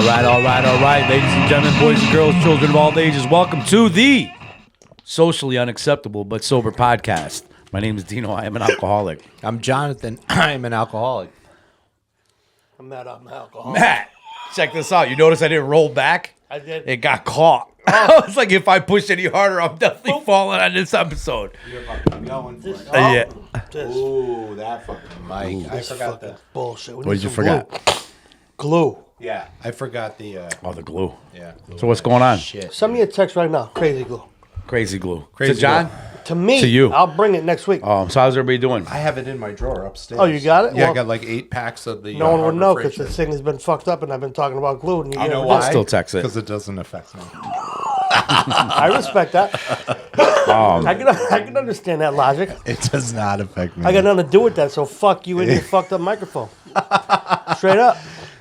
All right. Ladies and gentlemen, boys and girls, children of all ages, welcome to the Socially Unacceptable But Sober podcast. My name is Dino. I am an alcoholic. I'm Jonathan. I am an alcoholic. I'm not an alcoholic. Matt, check this out. You notice I didn't roll back? I did. It got caught. It's like if I push any harder, I'm definitely falling on this episode. You're fucking going for it. Yeah. This Ooh, that fucking mic. I forgot fucking the... bullshit. We What need did you some forget? Glue. Yeah, I forgot the... Oh, the glue. yeah. So what's going on? Shit. Send me a text right now. Crazy glue. Crazy glue. Crazy to John? glue. To me. To you. I'll bring it next week. So how's everybody doing? I have it in my drawer upstairs. Oh, you got it? Yeah, I Well, got like 8 packs of the... no one would know because Harbor this thing has been fucked up and I've been talking about glue. And you You know never why? did. Still text it. Because it doesn't affect me. I respect that. I can understand that logic. It does not affect me. I got nothing to do with that, so fuck you and your fucked up microphone. Straight up.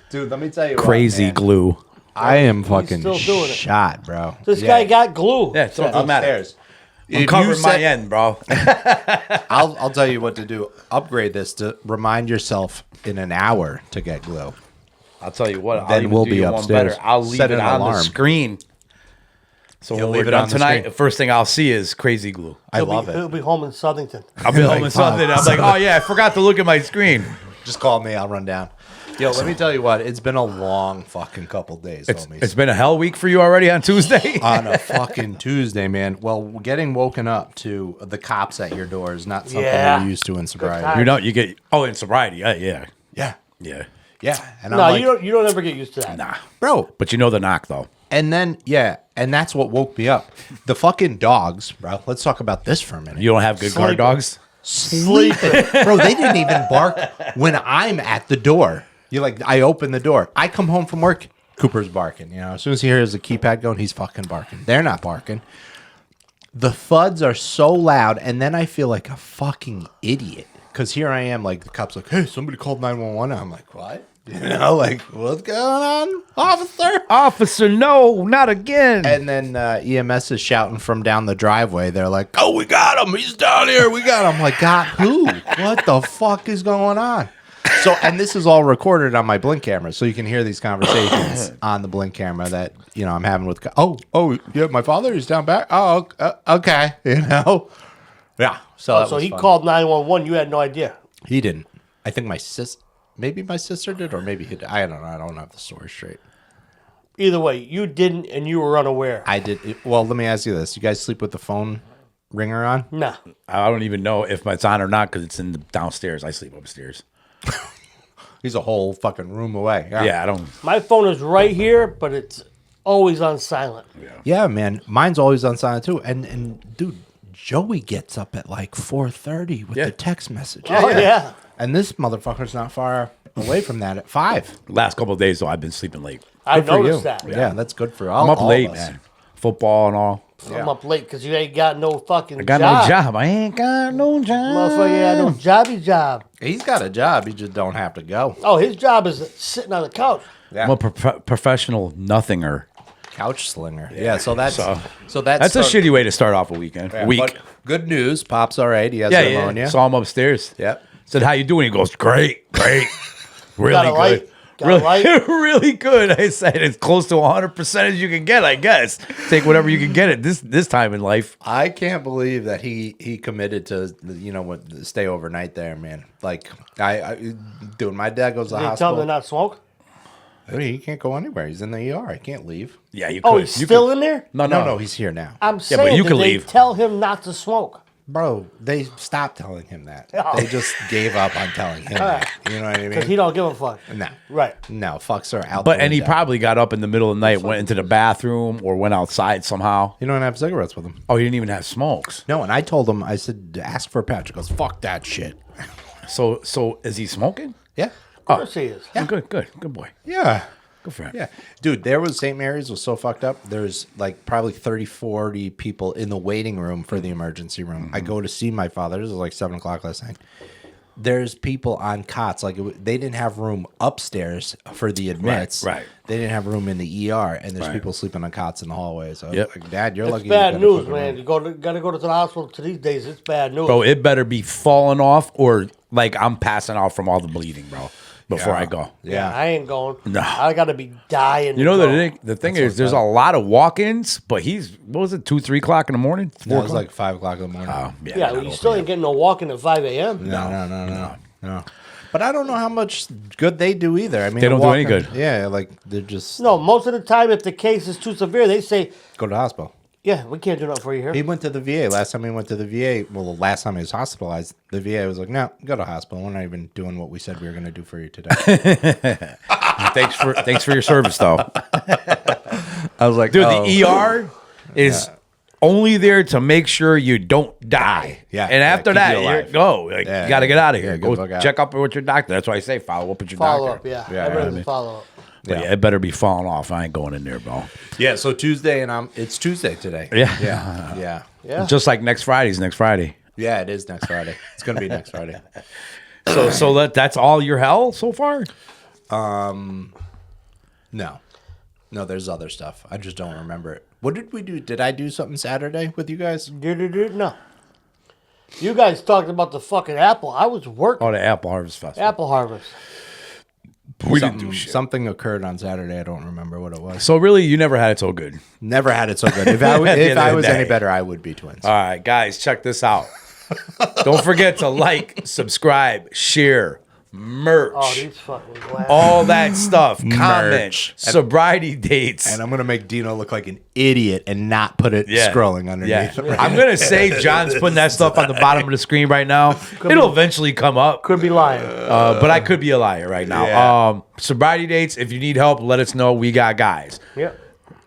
Dude, let me tell you Crazy what, man. glue. I am fucking still doing it. shot, bro. This guy got glue. Yeah, so it doesn't matter. Upstairs. I'm If covering you my said- end, bro. I'll tell you what to do. Upgrade this to remind yourself in an hour to get glue. I'll tell you what. I'll Then even we'll do be you one upstairs. better. I'll leave Set it an on the alarm. screen. So You'll when leave we're it done on the tonight, screen. first thing I'll see is crazy glue. I love He'll it. be home in Southington. I'll be home Like, and something. I'm like, oh yeah, I forgot to look at my screen. Just call me. I'll run down. Yo, let me tell you what. It's been a long fucking couple days, homies. It's been a hell week for you already on Tuesday. On a fucking Tuesday, man. Well, getting woken up to the cops at your door is not something Yeah. we're used to in sobriety. time. You know, you get in sobriety. Yeah. Yeah. And No, I'm like, you don't ever get used to that. Nah, bro. but you know the knock though. And then, and that's what woke me up. The fucking dogs, bro. Let's talk about this for a minute. You don't have good guard Sleeping. dogs. Sleeping. Bro, they didn't even bark when I'm at the door. I open the door. I come home from work. Cooper's barking. As soon as he hears the keypad going, he's fucking barking. They're not barking. The thuds are so loud, and then I feel like a fucking idiot. Because here I am, like, the cop's like, hey, somebody called 911. I'm like, what? What's going on, officer? Officer, no, not again. And then EMS is shouting from down the driveway. They're like, oh, we got him. He's down here. We got him. I'm like, got who? What the fuck is going on? So, and this is all recorded on my Blink camera, so you can hear these conversations on the Blink camera that, I'm having with, yeah, my father is down back. Oh, okay. Yeah. So he called 911. You had no idea. He didn't. I think maybe my sister did, or maybe he did. I don't know. I don't have the story straight. Either way, you didn't, and you were unaware. I did. Well, let me ask you this. You guys sleep with the phone ringer on? Nah. I don't even know if it's on or not because it's in the downstairs. I sleep upstairs. He's a whole fucking room away. Yeah, I don't. My phone is right here, but it's always on silent. Yeah, man. Mine's always on silent too. And dude, Joey gets up at like 4:30 with the text message. Oh, yeah. And this motherfucker's not far away from that at 5. Last couple of days though, I've been sleeping late. I Good for you. noticed that. Yeah, that's good for all. I'm up all late, of us. man. Football and all. I'm up late because you ain't got no fucking I got no job. I ain't got no job. Motherfucker ain't got no job. He's got a job. He just don't have to go. Oh, his job is sitting on the couch. Yeah. I'm a professional nothinger. Couch slinger. Yeah. So that's So- that's That's a shitty way to start off a weekend. yeah, Week. but good news. Pop's all right. He has Yeah, pneumonia. yeah. Saw him upstairs. Yep. Said, "How you doing?" He goes, "Great, really Got a good, light? Got a really, light? really good." I said, "It's close to 100% as you can get, I guess. Take whatever you can get at this time in life." I can't believe that he committed to stay overnight there, man. Like dude, my dad goes to the Did you tell him hospital. to not smoke? He can't go anywhere. He's in the ER. I can't leave. Yeah, you could. Oh, he's You still could- in there? No, he's here now. I'm but saying, you did can they leave. tell him not to smoke? Bro, they stopped telling him that. Oh. They just gave up on telling him that. You know what I Because mean? he don't give a fuck. No. Right. No, fucks are out. But the and he window. probably got up in the middle of the night, went into the bathroom, or went outside somehow. You don't have cigarettes with him. Oh, he didn't even have smokes. No, and I told him, I said, ask for a patch. He goes, fuck that shit. So is he smoking? Yeah. Of course he is. Oh, good boy. Yeah. Good for him. Yeah. Dude, there was St. Mary's was so fucked up. There's like probably 30, 40 people in the waiting room for the emergency room. I go to see my father. This was like 7 o'clock last night. There's people on cots. Like they didn't have room upstairs for the admits. Right. They didn't have room in the ER, and there's Right. people sleeping on cots in the hallway. So, Yep. like, Dad, you're It's lucky. you bad got a news, fucking man. room. You gotta go to the hospital to these days. It's bad news. Bro, it better be falling off or like I'm passing out from all the bleeding, bro. before I go. Yeah. I ain't going. No. I got to be dying. You know, the thing is, there's a lot of walk-ins, but what was it, 2, 3 o'clock in the morning? No, it was like 5 o'clock in the morning. Oh, Yeah, well, you still ain't getting no walking at 5 a.m. No. But I don't know how much good they do either. I mean, They don't do any walking- good. Yeah, like they're just No, most of the time, if the case is too severe, they say, go to the hospital. yeah, we can't do nothing for you here. He went to the VA. Last time he went to the VA, well, the last time he was hospitalized, the VA was like, no, go to the hospital. We're not even doing what we said we were going to do for you today. Thanks for your service, though. I was like, Dude, oh. the ER is only there to make sure you don't die. Yeah, And after keep that, you you alive. go. Like, Yeah, you got to get out of here. yeah, Go good luck out. check up with your doctor. That's why I say follow up with your Follow doctor. up, yeah. Yeah, Everything's I mean- follow up. But yeah, it better be falling off. I ain't going in there, bro. Yeah, so Tuesday, and it's Tuesday today. Yeah. Yeah. Just like next Friday. Yeah, it is next Friday. It's going to be next Friday. So that's all your hell so far? No, there's other stuff. I just don't remember it. What did we do? Did I do something Saturday with you guys? No. You guys talked about the fucking apple. I was working. Oh, the Apple Harvest Festival. Apple harvest. We didn't do shit. Something occurred on Saturday. I don't remember what it was. So really, you never had it so good. Never had it so good. If I, At the if end I of the was day. any better, I would be twins. All right, guys, check this out. Don't forget to like, subscribe, share, merch, Oh, these fucking glasses. all that stuff. Comment, Merch. sobriety dates. And I'm going to make Dino look like an idiot and not put it scrolling underneath. Yeah. I'm gonna say John's putting that stuff on the bottom of the screen right now. It'll eventually come up, Could be lying. but I could be a liar right now. Yeah. Sobriety dates. If you need help, let us know. We got guys. Yep.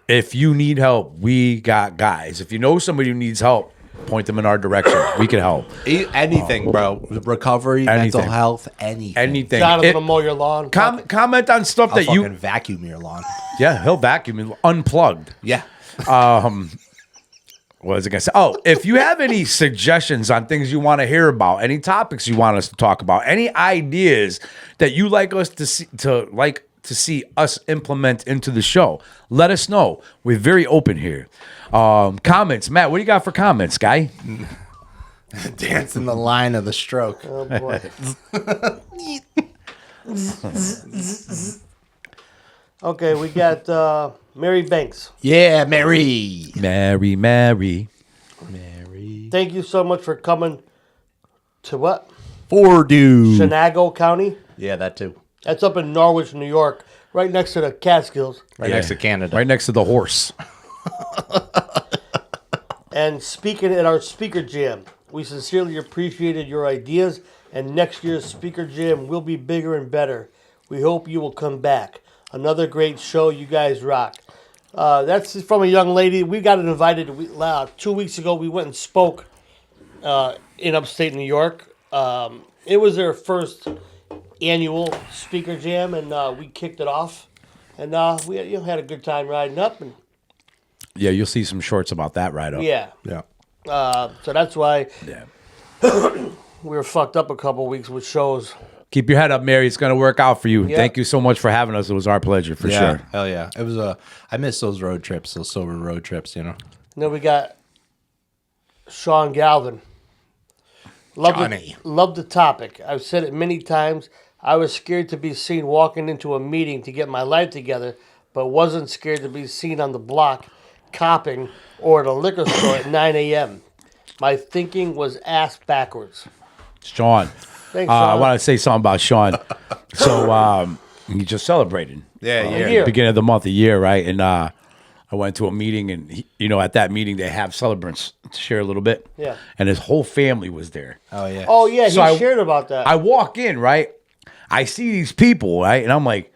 If you need help, we got guys. If you know somebody who needs help, point them in our direction. We can help. Anything, bro. Recovery, Anything. mental health, anything. Anything. Jonathan It- will mow your lawn. comment on stuff I'll that fucking you. vacuum your lawn. Yeah, he'll vacuum it unplugged. Yeah. What was I gonna say? Oh, if you have any suggestions on things you want to hear about, any topics you want us to talk about, any ideas that you like us to see us implement into the show, let us know. We're very open here. Comments, Matt. What do you got for comments, guy? Dancing the line of the stroke. Oh, boy. Okay, we got Mary Banks. Yeah, Mary. Mary. Thank you so much for coming to what? Fordu. Chenango County. Yeah, that too. That's up in Norwich, New York, right next to the Catskills. Right next to Canada. Right next to the horse. And speaking at our speaker jam, we sincerely appreciated your ideas, and next year's speaker jam will be bigger and better. We hope you will come back. Another great show. You guys rock. That's from a young lady. We got invited 2 weeks ago. We went and spoke in upstate New York. It was their first annual speaker jam, and we kicked it off. And we had a good time riding up. And Yeah, you'll see some shorts about that right up. yeah, Yeah. so that's why Yeah. we were fucked up a couple weeks with shows. Keep your head up, Mary. It's going to work out for you. Yeah. Thank you so much for having us. It was our pleasure, for Yeah. sure. Hell yeah. It was I miss those road trips, those sober road trips, you know. And then we got Sean Galvin. Johnny. Love the topic. I've said it many times. I was scared to be seen walking into a meeting to get my life together, but wasn't scared to be seen on the block, copping, or at a liquor store at 9 a.m. My thinking was ass backwards. Sean. Thanks, I Sean. want to say something about Sean. So he just celebrated. Yeah, A year. Beginning of the month, a year, right? And I went to a meeting, and at that meeting they have celebrants to share a little bit. Yeah. And his whole family was there. Oh yeah. Oh, yeah, he So I- shared about that. I walk in, right? I see these people, right? And I'm like,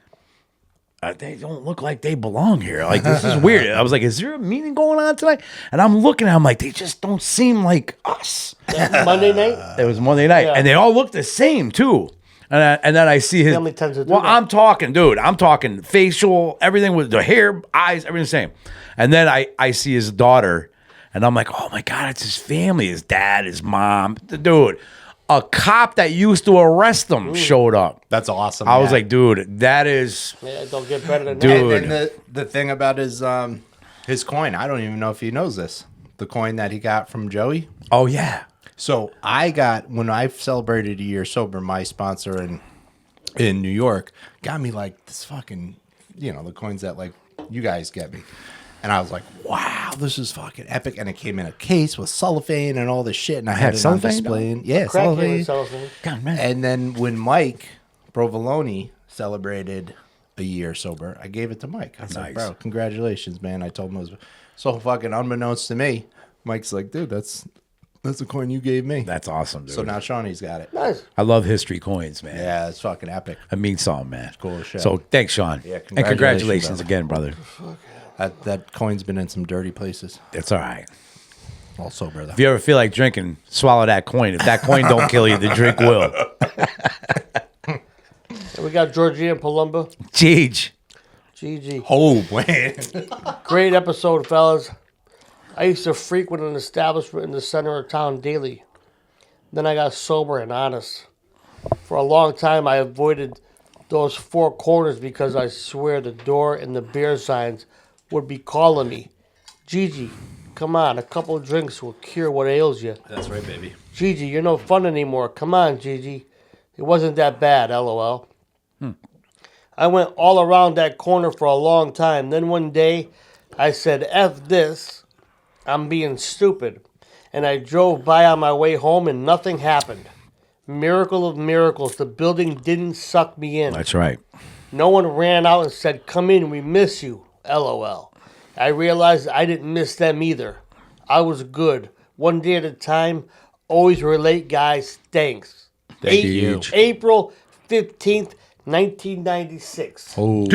they don't look like they belong here. Like, this is weird. I was like, is there a meeting going on tonight? And I'm looking at them like, they just don't seem like us. Monday night? It was Monday night, Yeah. and they all look the same too. And then I see his. Family tends to do well, that. I'm talking, dude. I'm talking facial, everything with the hair, eyes, everything the same. And then I see his daughter, and I'm like, oh my god, it's his family, his dad, his mom, dude. A cop that used to arrest him showed up. That's awesome. I was yeah. like, dude, that is. Yeah, don't get better than Dude. that. And the thing about his coin, I don't even know if he knows this. The coin that he got from Joey. Oh yeah. So I got, when I celebrated a year sober, my sponsor and in New York got me like this fucking, the coins that like you guys get me. And I was like, wow, this is fucking epic. And it came in a case with cellophane and all this shit. And I had it on display. Yeah, cellophane. God, man. And then when Mike Provolone celebrated a year sober, I gave it to Mike. I was like, bro, congratulations, man. I told him it was so fucking unbeknownst to me. Mike's like, dude, that's the coin you gave me. That's awesome, dude. So now Shawnee's got it. Nice. I love history coins, man. Yeah, it's fucking epic. It means something, man. It's cool as shit. So thanks, Sean. Yeah, and congratulations again, brother. That coin's been in some dirty places. It's all right. All sober, though. If you ever feel like drinking, swallow that coin. If that coin don't kill you, the drink will. We got Georgie and Palumba. Jeej. GG. Oh, man. Great episode, fellas. I used to frequent an establishment in the center of town daily. Then I got sober and honest. For a long time, I avoided those four corners because I swear the door and the beer signs would be calling me. Gigi, come on, a couple of drinks will cure what ails you. That's right, baby. Gigi, you're no fun anymore. Come on, Gigi. It wasn't that bad, LOL. I went all around that corner for a long time. Then one day, I said, F this. I'm being stupid. And I drove by on my way home and nothing happened. Miracle of miracles. The building didn't suck me in. That's right. No one ran out and said, come in, we miss you. LOL. I realized I didn't miss them either. I was good. One day at a time. Always relate, guys. Thanks. Thank you. April 15th, 1996. Oh,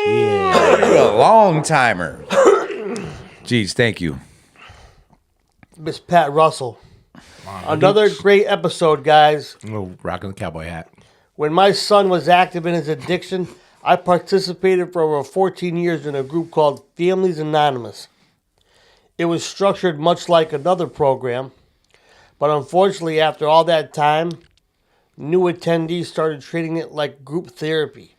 You're a long timer. Jeez, thank you. Miss Pat Russell. Another great episode, guys. oh, rocking the cowboy hat. When my son was active in his addiction, I participated for over 14 years in a group called Families Anonymous. It was structured much like another program, but unfortunately, after all that time, new attendees started treating it like group therapy.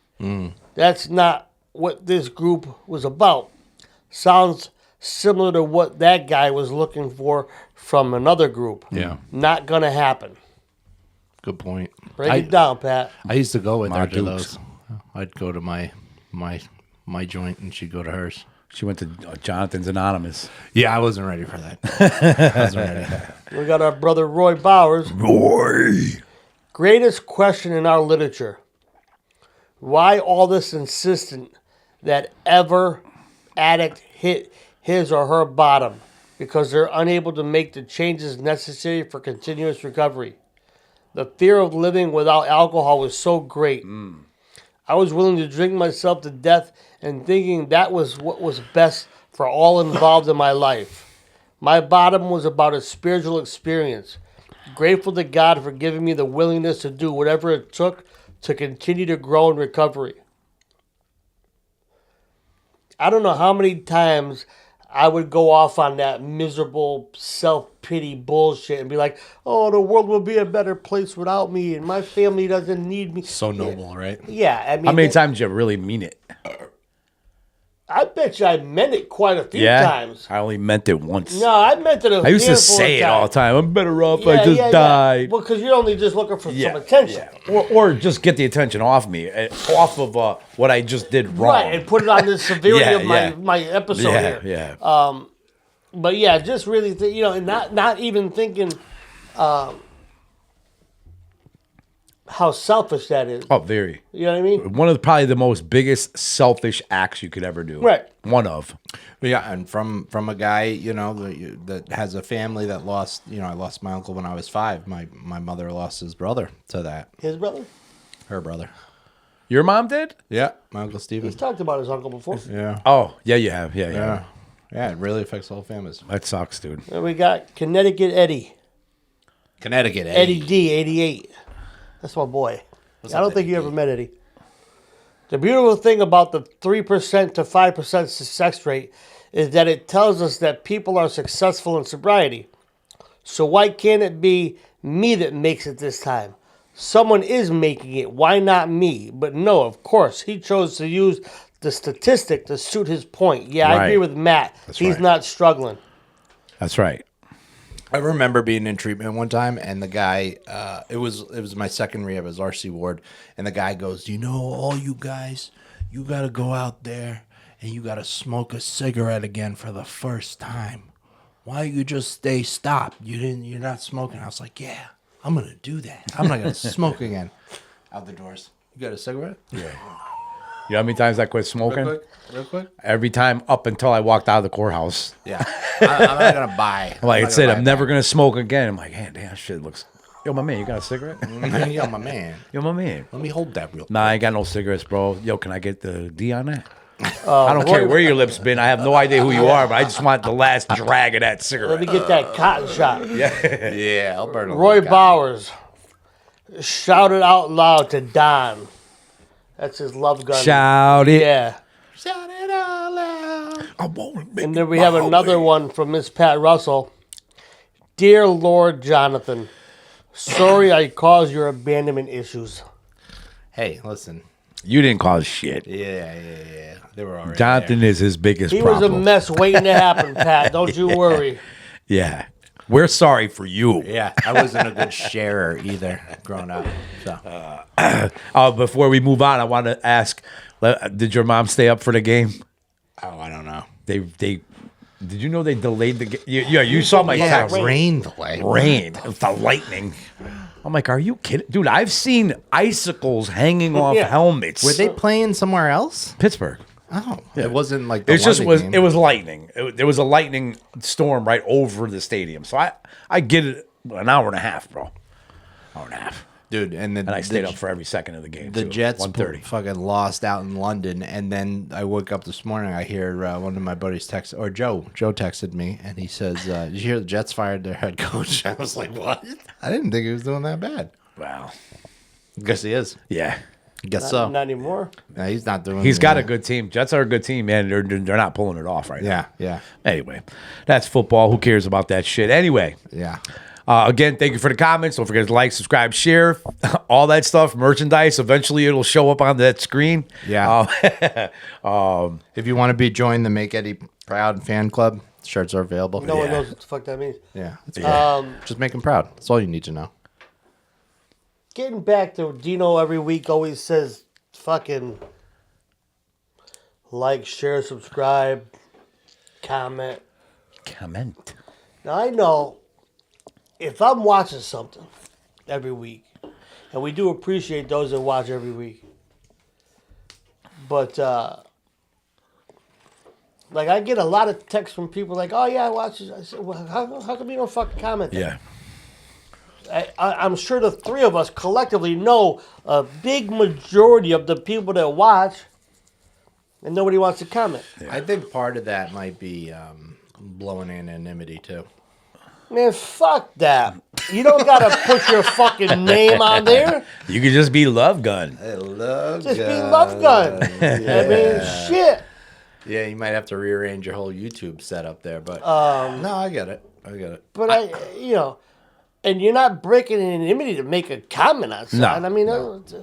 That's not what this group was about. Sounds similar to what that guy was looking for from another group. Yeah. Not going to happen. Good point. Break it down, Pat. I used to go with her to Dukes. those. I'd go to my joint and she'd go to hers. She went to Jonathan's Anonymous. Yeah, I wasn't ready for that. I wasn't ready. We got our brother Roy Bowers. Roy. Greatest question in our literature. Why all this insistent that ever addict hit his or her bottom? Because they're unable to make the changes necessary for continuous recovery. The fear of living without alcohol was so great. I was willing to drink myself to death and thinking that was what was best for all involved in my life. My bottom was about a spiritual experience. Grateful to God for giving me the willingness to do whatever it took to continue to grow in recovery. I don't know how many times I would go off on that miserable self-pity bullshit and be like, oh, the world will be a better place without me and my family doesn't need me. So noble, right? Yeah, I mean, How many times did you really mean it? I bet you I meant it quite a few times. I only meant it once. No, I meant it a I used to handful say of it all the times. time. I'm better off. I just died. Well, because you're only just looking for some attention. Or just get the attention off me, off of what I just did wrong. Right, and put it on the severity Yeah, of my, yeah. my episode here. Yeah. But yeah, just really, and not even thinking how selfish that is. Oh, very. You know what I mean? One of probably the most biggest selfish acts you could ever do. Right. One of. Yeah, and from a guy, that has a family that lost, I lost my uncle when I was 5. My mother lost his brother to that. His brother? Her brother. Your mom did? Yeah, my Uncle Steven. He's talked about his uncle before. Yeah. Oh, yeah, you have. Yeah. Yeah. Yeah, it really affects the whole families. That sucks, dude. And we got Connecticut Eddie. Connecticut, Eddie D, 88. That's my boy. I don't think you ever met Eddie. The beautiful thing about the 3% to 5% success rate is that it tells us that people are successful in sobriety. So why can't it be me that makes it this time? Someone is making it. Why not me? But no, of course, he chose to use the statistic to suit his point. Yeah, I Right. agree with Matt. He's right. not struggling. That's right. I remember being in treatment one time, and the guy, it was my second rehab as RC ward, and the guy goes, "You know, all you guys, you got to go out there and you got to smoke a cigarette again for the first time. Why you just stay stopped? You're not smoking." I was like, "Yeah, I'm gonna do that. I'm not gonna smoke again." Out the doors. You got a cigarette? Yeah. You know how many times I quit smoking? Real quick. Every time up until I walked out of the courthouse. Yeah, I'm not gonna buy. Like I said, I'm never going to smoke again. I'm like, hey, damn, shit looks... Yo, my man, you got a cigarette? Yo, my man. Yo, my man. Let me hold that real quick. Nah, I ain't got no cigarettes, bro. Yo, can I get the D on that? I don't care where your lips been. I have no idea who you are, but I just want the last drag of that Let cigarette. me get that cotton shot. Yeah, I'll burn a Roy little Bowers shouted out loud to Don. That's his love gun. Shout it. Yeah. Shout it all out. I won't make And then we have another one from Miss Pat Russell. Dear Lord Jonathan, sorry I caused your abandonment issues. Hey, listen. You didn't cause shit. Yeah. They were already Jonathan is his biggest He was a problem. mess waiting to happen, Pat. Don't you worry. Yeah. We're sorry for you. Yeah, I wasn't a good sharer either growing up. So Before we move on, I want to ask, did your mom stay up for the game? I don't know. Did you know they delayed the game? Yeah, you saw my text. rain delay. Rain. The lightning. I'm like, are you kidding? Dude, I've seen icicles hanging off Yeah. helmets. Were they playing somewhere else? Pittsburgh. Oh, it wasn't like the It just London was. game. It was lightning. There was a lightning storm right over the stadium. So I get it. An hour and a half, bro. Hour and a half. Dude, and I stayed up for every second of the game. the too. Jets 1:30. fucking lost out in London, and then I woke up this morning. I hear one of my buddies text, or Joe texted me, and he says, "Did you hear the Jets fired their head coach?" I was like, "What?" I didn't think he was doing that bad. Wow. Guess he is. Yeah. Guess Not, so. not anymore. No, he's not doing. He's got a good team. Jets are a good team, man. They're not pulling it off right now. Yeah. Anyway, that's football. Who cares about that shit? Anyway. Yeah. Again, thank you for the comments. Don't forget to like, subscribe, share, all that stuff. Merchandise. Eventually, it'll show up on that screen. Yeah. If you want to join the Make Eddie Proud fan club, shirts are available. No one knows what the fuck that means. Yeah. Just make him proud. That's all you need to know. Getting back to Dino every week always says fucking like, share, subscribe, comment. Comment. Now I know if I'm watching something every week, and we do appreciate those that watch every week, but like I get a lot of texts from people like, "Oh yeah, I watch this." I said, "Well, how come you don't fucking comment?" Yeah. I'm sure the three of us collectively know a big majority of the people that watch, and nobody wants to comment. I think part of that might be blowing anonymity too. Man, fuck that. You don't gotta put your fucking name on there. You could just be Love Gun. I love Just be Love Gun. I mean, shit. Yeah, you might have to rearrange your whole YouTube setup there, but no, I get it. But and you're not breaking anonymity to make a comment on something. No. I mean,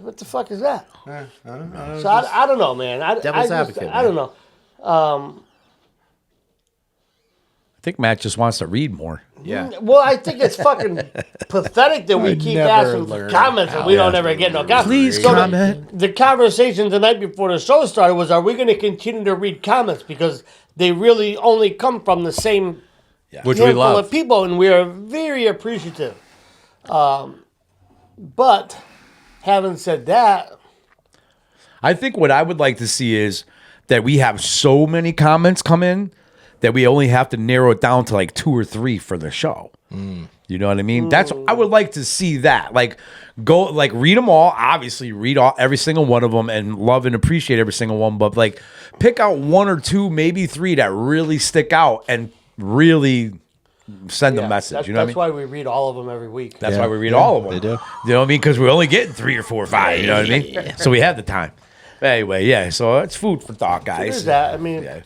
what the fuck is that? I don't know. So I don't know, man. Devil's advocate, I don't know. I think Matt just wants to read more. Yeah. Well, I think it's fucking pathetic that we keep never asking for learned comments and we don't ever get no comments. Please So comment. The conversation the night before the show started was, are we going to continue to read comments? Because they really only come from the same Which we handful love. of people, and we are very appreciative. But having said that, I think what I would like to see is that we have so many comments come in that we only have to narrow it down to like 2 or 3 for the show. You know what I mean? That's I would like to see that. Like go like read them all. Obviously, read every single one of them and love and appreciate every single one. But like pick out 1 or 2, maybe 3 that really stick out and really send a message. You know what I mean? that's why we read all of them every week. That's why we read all of them. they do. You know what I mean? Because we're only getting 3 or 4 or 5. You know what I mean? So we have the time. Anyway, yeah. So it's food for thought, guys. There's that. I mean, Yeah.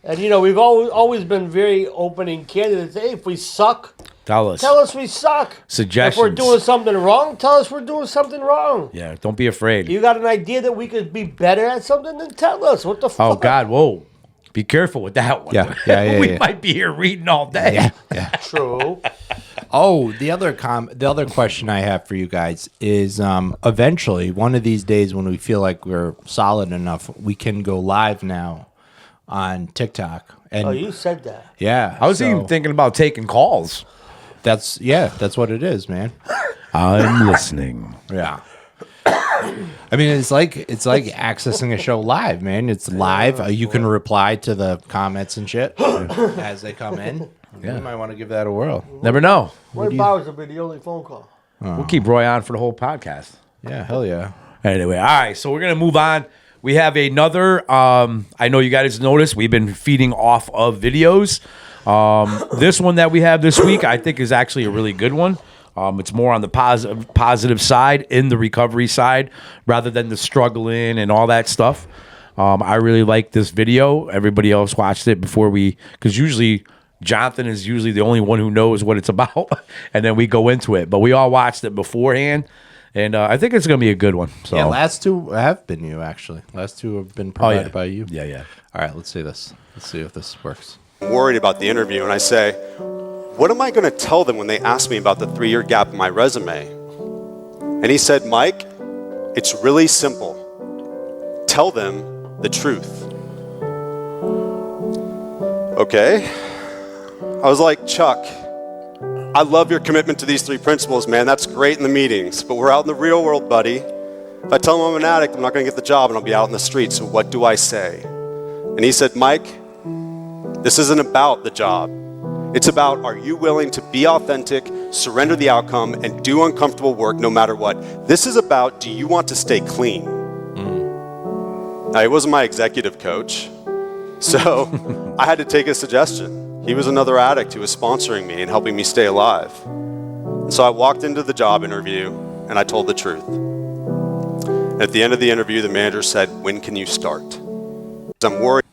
and we've always been very open and candid. Hey, if we suck, Tell us. tell us we suck. Suggestions. If we're doing something wrong, tell us we're doing something wrong. Yeah. Don't be afraid. You got an idea that we could be better at something? Then tell us. What the fuck? Oh God! Whoa! be careful with that one. Yeah, we yeah. might be here reading all day. Yeah. True. Oh, the other question I have for you guys is eventually one of these days when we feel like we're solid enough, we can go live now on TikTok. And Oh, you said that. yeah, I was even thinking about taking calls. that's what it is, man. I'm listening. Yeah. I mean, it's like accessing a show live, man. It's live. You can reply to the comments and shit as they come in. You might want to give that a whirl. Never know. Roy Bowers will be the only phone call. We'll keep Roy on for the whole podcast. Yeah, hell yeah. Anyway, all right, so we're going to move on. We have another, I know you guys noticed, we've been feeding off of videos. This one that we have this week, I think is actually a really good one. It's more on the positive side, in the recovery side, rather than the struggling and all that stuff. I really like this video. Everybody else watched it before because usually Jonathan is usually the only one who knows what it's about, and then we go into it. But we all watched it beforehand, and I think it's going to be a good one. So. Yeah, last two have been you, actually. Last two have been provided by you. Yeah. All right, let's see this. Let's see if this works. Worried about the interview, and I say, what am I going to tell them when they ask me about the 3-year gap in my resume? And he said, Mike, it's really simple. Tell them the truth. Okay. I was like, Chuck, I love your commitment to these 3 principles, man. That's great in the meetings, but we're out in the real world, buddy. If I tell them I'm an addict, I'm not going to get the job and I'll be out in the street. So what do I say? And he said, Mike, this isn't about the job. It's about, are you willing to be authentic, surrender the outcome, and do uncomfortable work no matter what? This is about, do you want to stay clean? Now, he wasn't my executive coach, so I had to take his suggestion. He was another addict who was sponsoring me and helping me stay alive. And so I walked into the job interview, and I told the truth. At the end of the interview, the manager said, when can you start? I'm worried.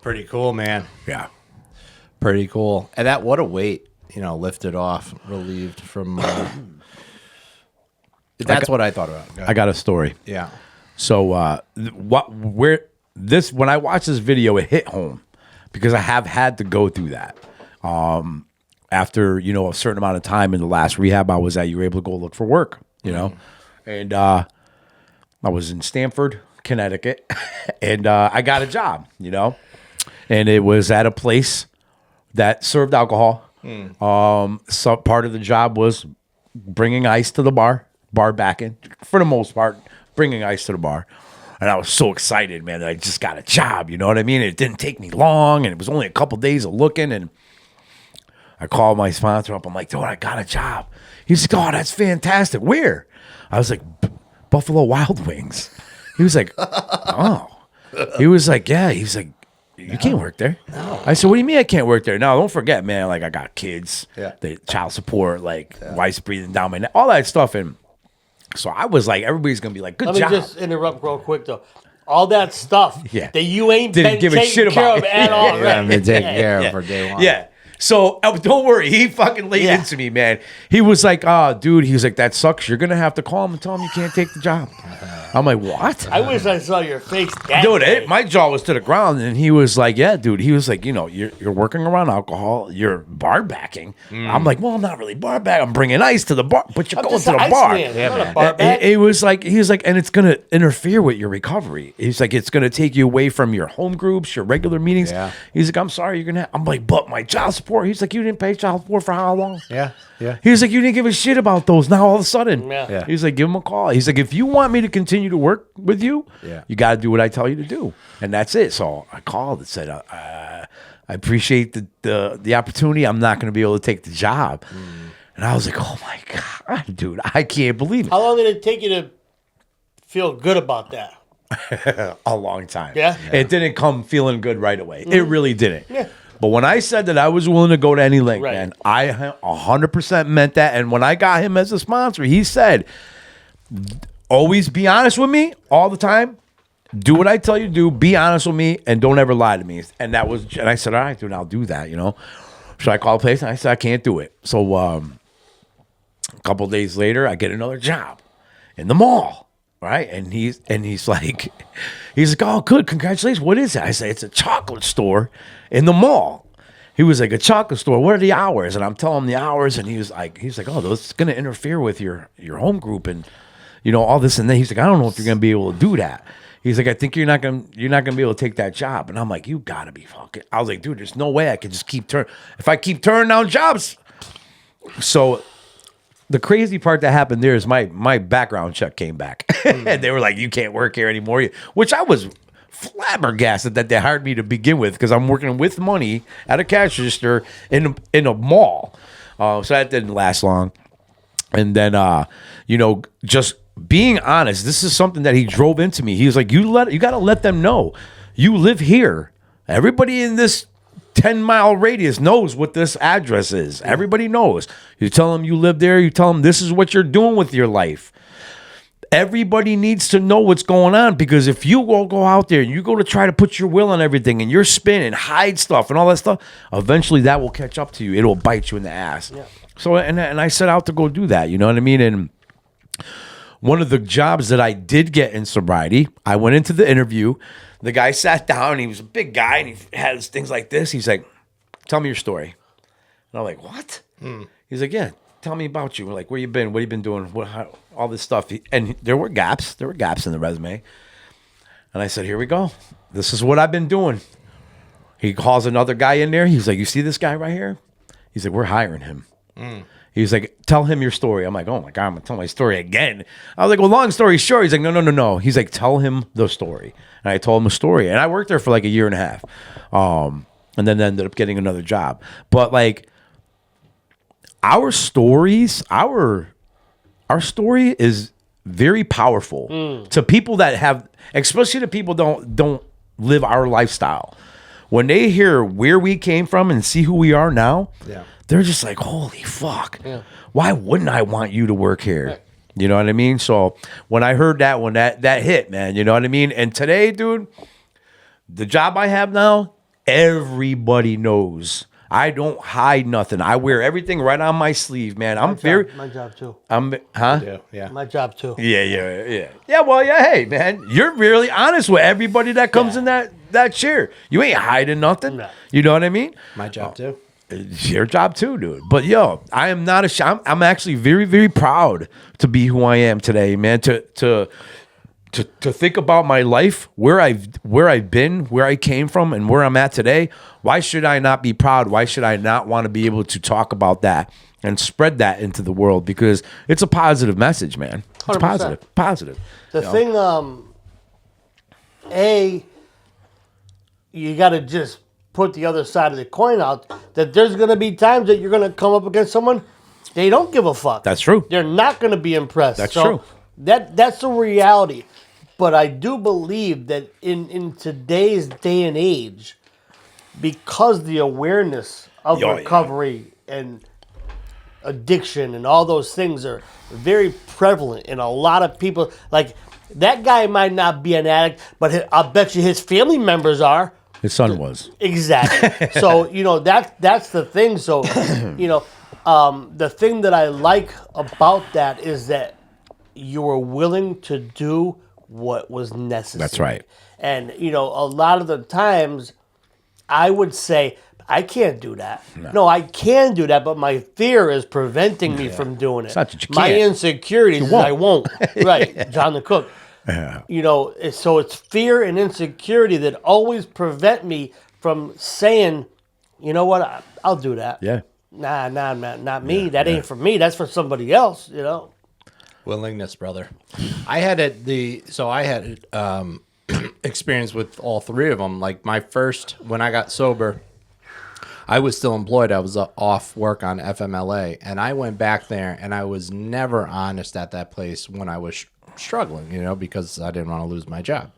Pretty cool, man. Yeah. Pretty cool. And what a weight, lifted off, relieved from. That's what I thought about. I got a story. Yeah. So when I watched this video, it hit home because I have had to go through that. After a certain amount of time in the last rehab I was at, you were able to go look for work. And I was in Stamford, Connecticut, and I got a job. And it was at a place that served alcohol. So part of the job was bringing ice to the bar backing, for the most part, bringing ice to the bar. And I was so excited, man, that I just got a job, you know what I mean? It didn't take me long, and it was only a couple days of looking, and I called my sponsor up. I'm like, dude, I got a job. He's like, oh, that's fantastic. Where? I was like, Buffalo Wild Wings. He was like, oh. He was like, yeah. He's like, you can't work there. No. I said, what do you mean I can't work there? No, don't forget, man, like I got kids, the child support, wife's breathing down my neck, all that stuff. And so I was like, everybody's going to be like, good job. Let me just interrupt real quick, though. All that stuff that you ain't didn't give a shit care about of at all, right? I've been taking care of for day one. Yeah. So don't worry. He fucking laid into me, man. He was like, oh, dude, he was like, that sucks. You're going to have to call him and tell him you can't take the job. I'm like, what? I wish I saw your face that Dude, day. my jaw was to the ground, and he was like, yeah, dude. He was like, you're working around alcohol. You're bar backing. I'm like, well, I'm not really bar back. I'm bringing ice to the bar, but you're going to the bar. It was like, he was like, and it's going to interfere with your recovery. He's like, it's going to take you away from your home groups, your regular meetings. Yeah. He's like, I'm sorry, you're going to I'm like, but my child support. He's like, you didn't pay child support for how long? Yeah. He was like, you didn't give a shit about those. Now all of a sudden, Yeah. He's like, give him a call. He's like, if you want me to continue to work with you, you got to do what I tell you to do, and that's it. So I called and said, I appreciate the opportunity. I'm not going to be able to take the job, and I was like, oh my god, dude, I can't believe it. How long did it take you to feel good about that? A long time. Yeah? It didn't come feeling good right away. It really didn't. Yeah. But when I said that I was willing to go to any length, man, I 100% meant that. And when I got him as a sponsor, he said, always be honest with me all the time. Do what I tell you to do. Be honest with me and don't ever lie to me. And I said, all right, dude, I'll do that, So I called the place and I said, I can't do it. So a couple days later, I get another job in the mall. right? And he's like, oh, good, congratulations. What is it? I say, it's a chocolate store in the mall. He was like, a chocolate store. What are the hours? And I'm telling him the hours, and he's like, oh, that's going to interfere with your home group and all this and that. He's like, I don't know if you're going to be able to do that. He's like, I think you're not gonna be able to take that job. And I'm like, you gotta be fucking. I was like, dude, there's no way I can just keep turning. If I keep turning down jobs. So the crazy part that happened there is my background check came back. And they were like, you can't work here anymore. Which I was flabbergasted that they hired me to begin with, because I'm working with money at a cash register in a mall. So that didn't last long. And then just being honest, this is something that he drove into me. He was like, you got to let them know you live here. Everybody in this 10-mile radius knows what this address is. Everybody knows. You tell them you live there. You tell them this is what you're doing with your life. Everybody needs to know what's going on, because if you go out there and you go to try to put your will on everything and you're spinning, hide stuff and all that stuff, eventually that will catch up to you. It'll bite you in the ass. Yeah. So, and I set out to go do that. You know what I mean? And one of the jobs that I did get in sobriety, I went into the interview. The guy sat down. He was a big guy, and he had his things like this. He's like, tell me your story. And I'm like, what? He's like, yeah, tell me about you. We're like, where you been? What have you been doing? All this stuff. And there were gaps. There were gaps in the resume. And I said, here we go. This is what I've been doing. He calls another guy in there. He's like, you see this guy right here? He's like, we're hiring him. He's like, tell him your story. I'm like, oh my God, I'm going to tell my story again. I was like, well, long story short. He's like, no. He's like, tell him the story. And I told him a story. And I worked there for like a year and a half. And then ended up getting another job. But like, our stories, our story is very powerful to people that have, especially to people don't live our lifestyle. When they hear where we came from and see who we are now, they're just like, holy fuck. Yeah. Why wouldn't I want you to work here? Right. You know what I mean? So when I heard that one, that hit, man, you know what I mean? And today, dude, the job I have now, everybody knows. I don't hide nothing. I wear everything right on my sleeve, man. My job too. Yeah. My job too. Yeah. Yeah, well, yeah, hey, man, you're really honest with everybody that comes in that chair. You ain't hiding nothing. No. You know what I mean? My job too. It's your job too, dude. But yo, I am not ashamed. I'm actually very, very proud to be who I am today, man. To think about my life, where I've been, where I came from, and where I'm at today. Why should I not be proud? Why should I not want to be able to talk about that and spread that into the world? Because it's a positive message, man. It's 100%. positive. The thing, you got to just put the other side of the coin out, that there's going to be times that you're going to come up against someone, they don't give a fuck. That's true. They're not going to be impressed. That's true. That's the reality. But I do believe that in today's day and age, because the awareness of recovery and addiction and all those things are very prevalent in a lot of people. Like, that guy might not be an addict, but I'll bet you his family members are. His son was. Exactly. So, that's the thing. So, the thing that I like about that is that you were willing to do what was necessary. That's right. And, a lot of the times I would say, I can't do that. No, I can do that, but my fear is preventing me from doing it. It's not that you can't. My insecurities is I won't. Right. John the Cook. Yeah. So it's fear and insecurity that always prevent me from saying, you know what, I'll do that. Yeah. Nah, not me. That ain't for me. That's for somebody else, Willingness, brother. I had experience with all three of them. Like, when I got sober, I was still employed. I was off work on FMLA, and I went back there, and I was never honest at that place when I was struggling, because I didn't want to lose my job.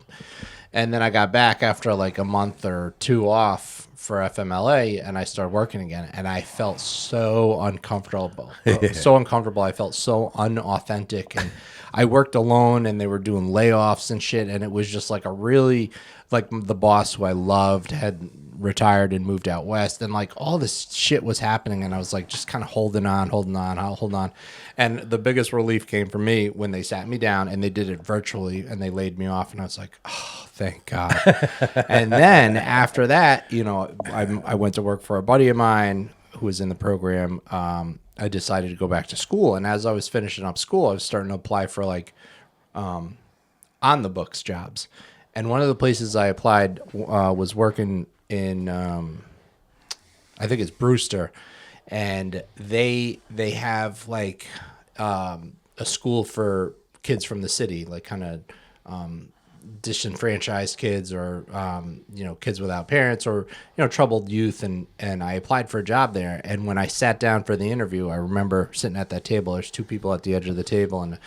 And then I got back after like a month or two off for FMLA, and I started working again, and I felt so uncomfortable. I felt so unauthentic, and I worked alone, and they were doing layoffs and shit, and it was just like the boss who I loved had retired and moved out west, and like all this shit was happening, and I was like just kind of holding on. And the biggest relief came for me when they sat me down and they did it virtually and they laid me off, and I was like, oh, thank God. And then after that, you know, I went to work for a buddy of mine who was in the program. I decided to go back to school, and as I was finishing up school, I was starting to apply for like on the books jobs. And one of the places I applied was working in, I think it's Brewster, and they have like a school for kids from the city, like kind of disenfranchised kids, or you know, kids without parents, or you know, troubled youth. And I applied for a job there. And when I sat down for the interview, I remember sitting at that table. There's two people at the edge of the table, and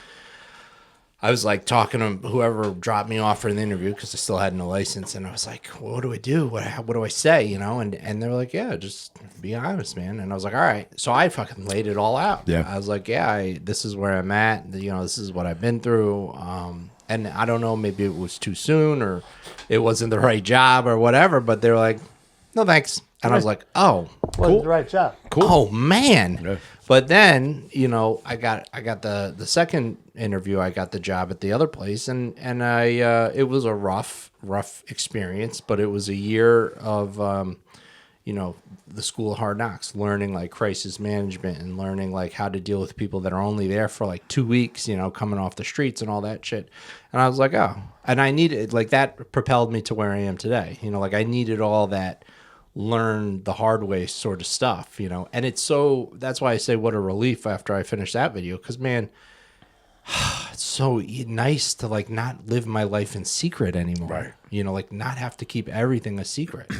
I was like talking to whoever dropped me off for the interview because I still had no license, and I was like, well, "What do I do? What do I say?" You know, and they were like, "Yeah, just be honest, man." And I was like, "All right." So I fucking laid it all out. Yeah. I was like, "Yeah, this is where I'm at. You know, this is what I've been through." And I don't know, maybe it was too soon or it wasn't the right job or whatever, but they were like, "No, thanks." And I was like, "Oh, Wasn't the right job. Cool. Oh man." Yeah. But then, you know, I got the second interview. I got the job at the other place, and I it was a rough experience, but it was a year of you know, the school of hard knocks, learning like crisis management and learning like how to deal with people that are only there for like 2 weeks, you know, coming off the streets and all that shit. And I was like, oh, and I needed, like, that propelled me to where I am today. You know, like I needed all that learn the hard way sort of stuff, you know. And it's so, that's why I say what a relief after I finished that video, because man, it's so nice to like not live my life in secret anymore. Right. You know, like not have to keep everything a secret.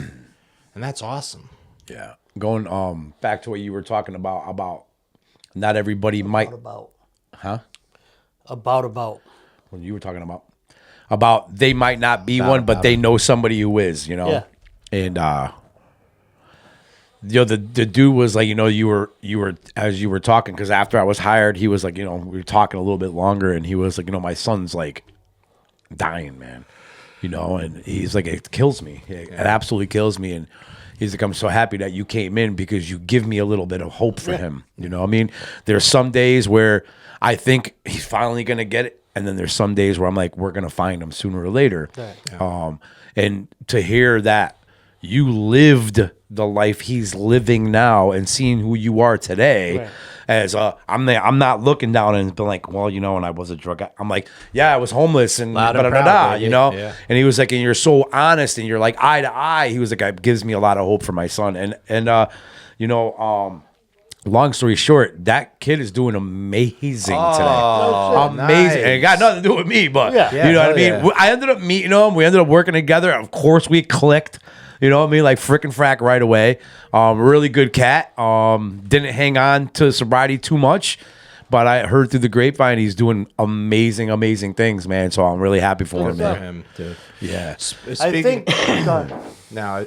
And that's awesome. Yeah. Going back to what you were talking about not everybody might About. what you were talking about they might not be one, but they know somebody who is, you know. Yeah. And you know, the dude was like, you know, you were as you were talking, because after I was hired, he was like, you know, we were talking a little bit longer, and he was like, you know, my son's like dying, man, you know. And he's like, it kills me, it absolutely kills me. And he's like, I'm so happy that you came in because you give me a little bit of hope for him, you know. I mean, there's some days where I think he's finally gonna get it, and then there's some days where I'm like, we're gonna find him sooner or later. And to hear that you lived the life he's living now and seeing who you are today, Right. as I'm not looking down and being like, well, you know, and I was a drug guy. I'm like, yeah, I was homeless and Loud and da-da-da-da, proud, baby. you know. Yeah. And he was like, and you're so honest and you're like eye to eye. He was like, it gives me a lot of hope for my son. And you know, long story short, that kid is doing amazing today. Amazing. nice. And it got nothing to do with me, but Yeah. you know what I hell mean? yeah. I ended up meeting him. We ended up working together. Of course, we clicked. You know what I mean? Like frickin' frack right away. Really good cat. Didn't hang on to sobriety too much, but I heard through the grapevine he's doing amazing things, man. So I'm really happy for him, For man. him too. Yeah. I think. Sorry. Now,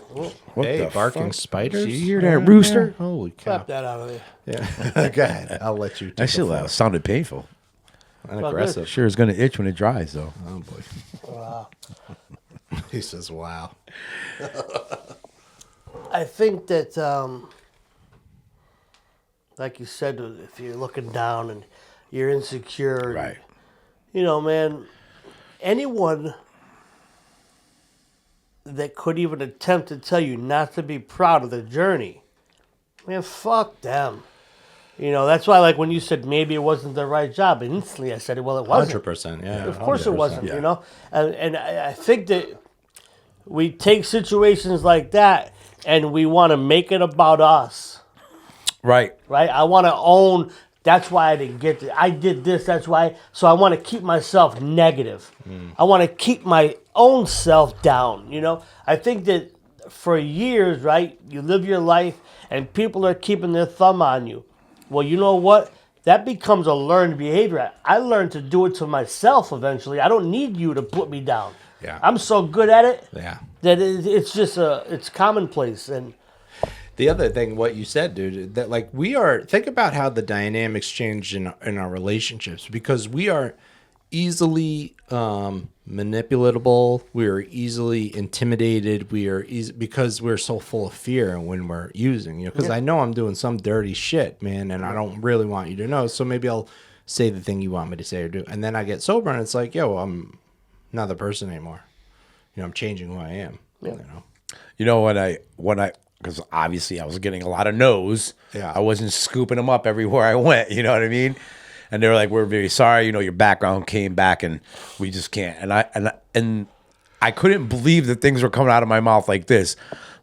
What hey, the barking fuck? spiders. You hear that rooster? Holy cow! Clap that out of there. Yeah, go ahead. I'll let you. That take shit the floor. sounded painful. And aggressive. Sure, it's gonna itch when it dries, though. Oh boy. Wow. He says, "Wow." I think that, like you said, if you're looking down and you're insecure, and, Right. you know, man, anyone that could even attempt to tell you not to be proud of the journey, man, fuck them. You know, that's why, like, when you said maybe it wasn't the right job, instantly I said, well, it wasn't. 100%. Yeah. Of course it 100%. wasn't, Yeah. you know? And I think that we take situations like that and we want to make it about us, Right. right? I want to own, that's why I didn't get it. I did this, that's why. So I want to keep myself negative. I want to keep my own self down, you know? I think that for years, right, you live your life and people are keeping their thumb on you. Well, you know what? That becomes a learned behavior. I learned to do it to myself eventually. I don't need you to put me down. Yeah. I'm so good at it Yeah. that it's just it's commonplace. And The other thing, what you said, dude, that like think about how the dynamics change in our relationships, because we are easily manipulatable. We are easily intimidated. We are because we're so full of fear when we're using, because I know I'm doing some dirty shit, man, and I don't really want you to know. So maybe I'll say the thing you want me to say or do. And then I get sober and it's like, yo, I'm not the person anymore. I'm changing who I am. When I because obviously I was getting a lot of no's. Yeah. I wasn't scooping them up everywhere I went. You know what I mean? And they were like, "We're very sorry. Your background came back, and we just can't." And I couldn't believe that things were coming out of my mouth like this.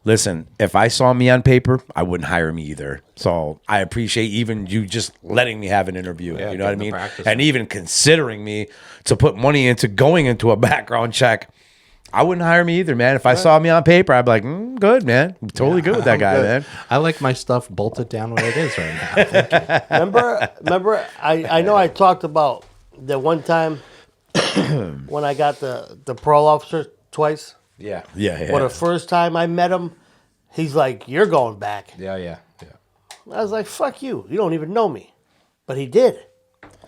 Listen, if I saw me on paper, I wouldn't hire me either. So I appreciate even you just letting me have an interview. You know what I mean? And even considering me to put money into going into a background check. I wouldn't hire me either, man. If I saw me on paper, I'd be like, good, man. I'm totally good with that guy, man. I like my stuff bolted down where it is right now. Thank you. Remember, I know I talked about the one time when I got the parole officer twice. Yeah. Yeah. Well, the first time I met him, he's like, "You're going back." Yeah. I was like, "Fuck you. You don't even know me." But he did.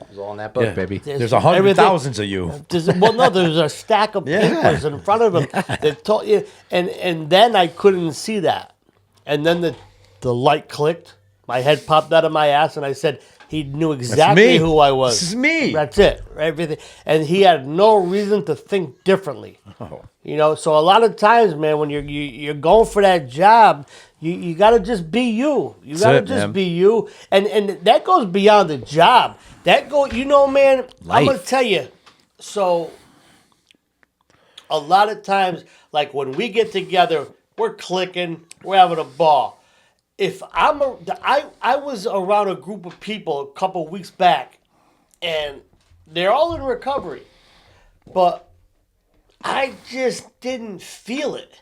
It was all in that book, baby. There's 100,000 of you. There's a stack of papers in front of him that told you, and then I couldn't see that, and then the light clicked. My head popped out of my ass, and I said, he knew exactly who I was. This is me. That's it. Everything, and he had no reason to think differently. Oh. So a lot of times, man, when you're going for that job, you got to just be you. You got to just be you, and that goes beyond the job. That go, man. Life. I'm gonna tell you. So a lot of times, like when we get together, we're clicking, we're having a ball. If I was around a group of people a couple weeks back, and they're all in recovery, but I just didn't feel it.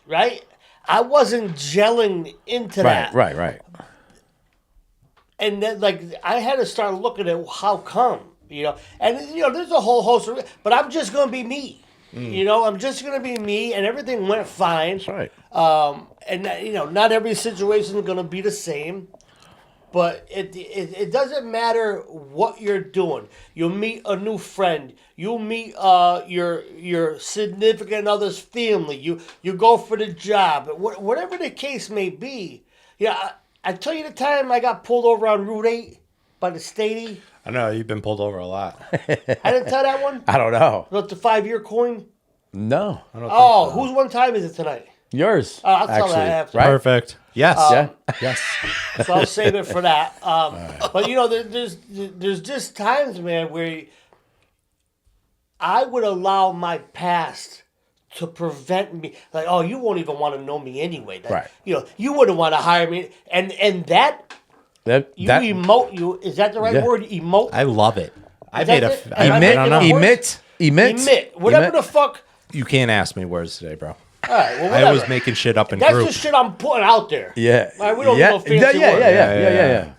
Right? I wasn't gelling into that. Right. And then, I had to start looking at how come, and there's a whole host of, but I'm just gonna be me, I'm just gonna be me, and everything went fine. That's right. And not every situation is gonna be the same, but it doesn't matter what you're doing. You'll meet a new friend. You'll meet your significant other's family. You go for the job, whatever the case may be. I tell you the time I got pulled over on Route 8 by the statey. I know, you've been pulled over a lot. I didn't tell that one? I don't know. About the 5-year coin? No. I don't think so. Whose one time is it tonight? Yours. I'll tell that after. Right? Perfect. Yes. Yes. So I'll save it for that. But there's just times, man, where I would allow my past to prevent me, you won't even want to know me anyway. Right. You wouldn't want to hire me, and that emote. Is that the right word? Emote. I love it. I Is made that a. it? I don't know. Emit. Whatever the fuck. You can't ask me words today, bro. All right. Well, I was whatever. making shit up in That's group. the shit I'm putting out there. Yeah. All right, we don't know fancy words. Yeah.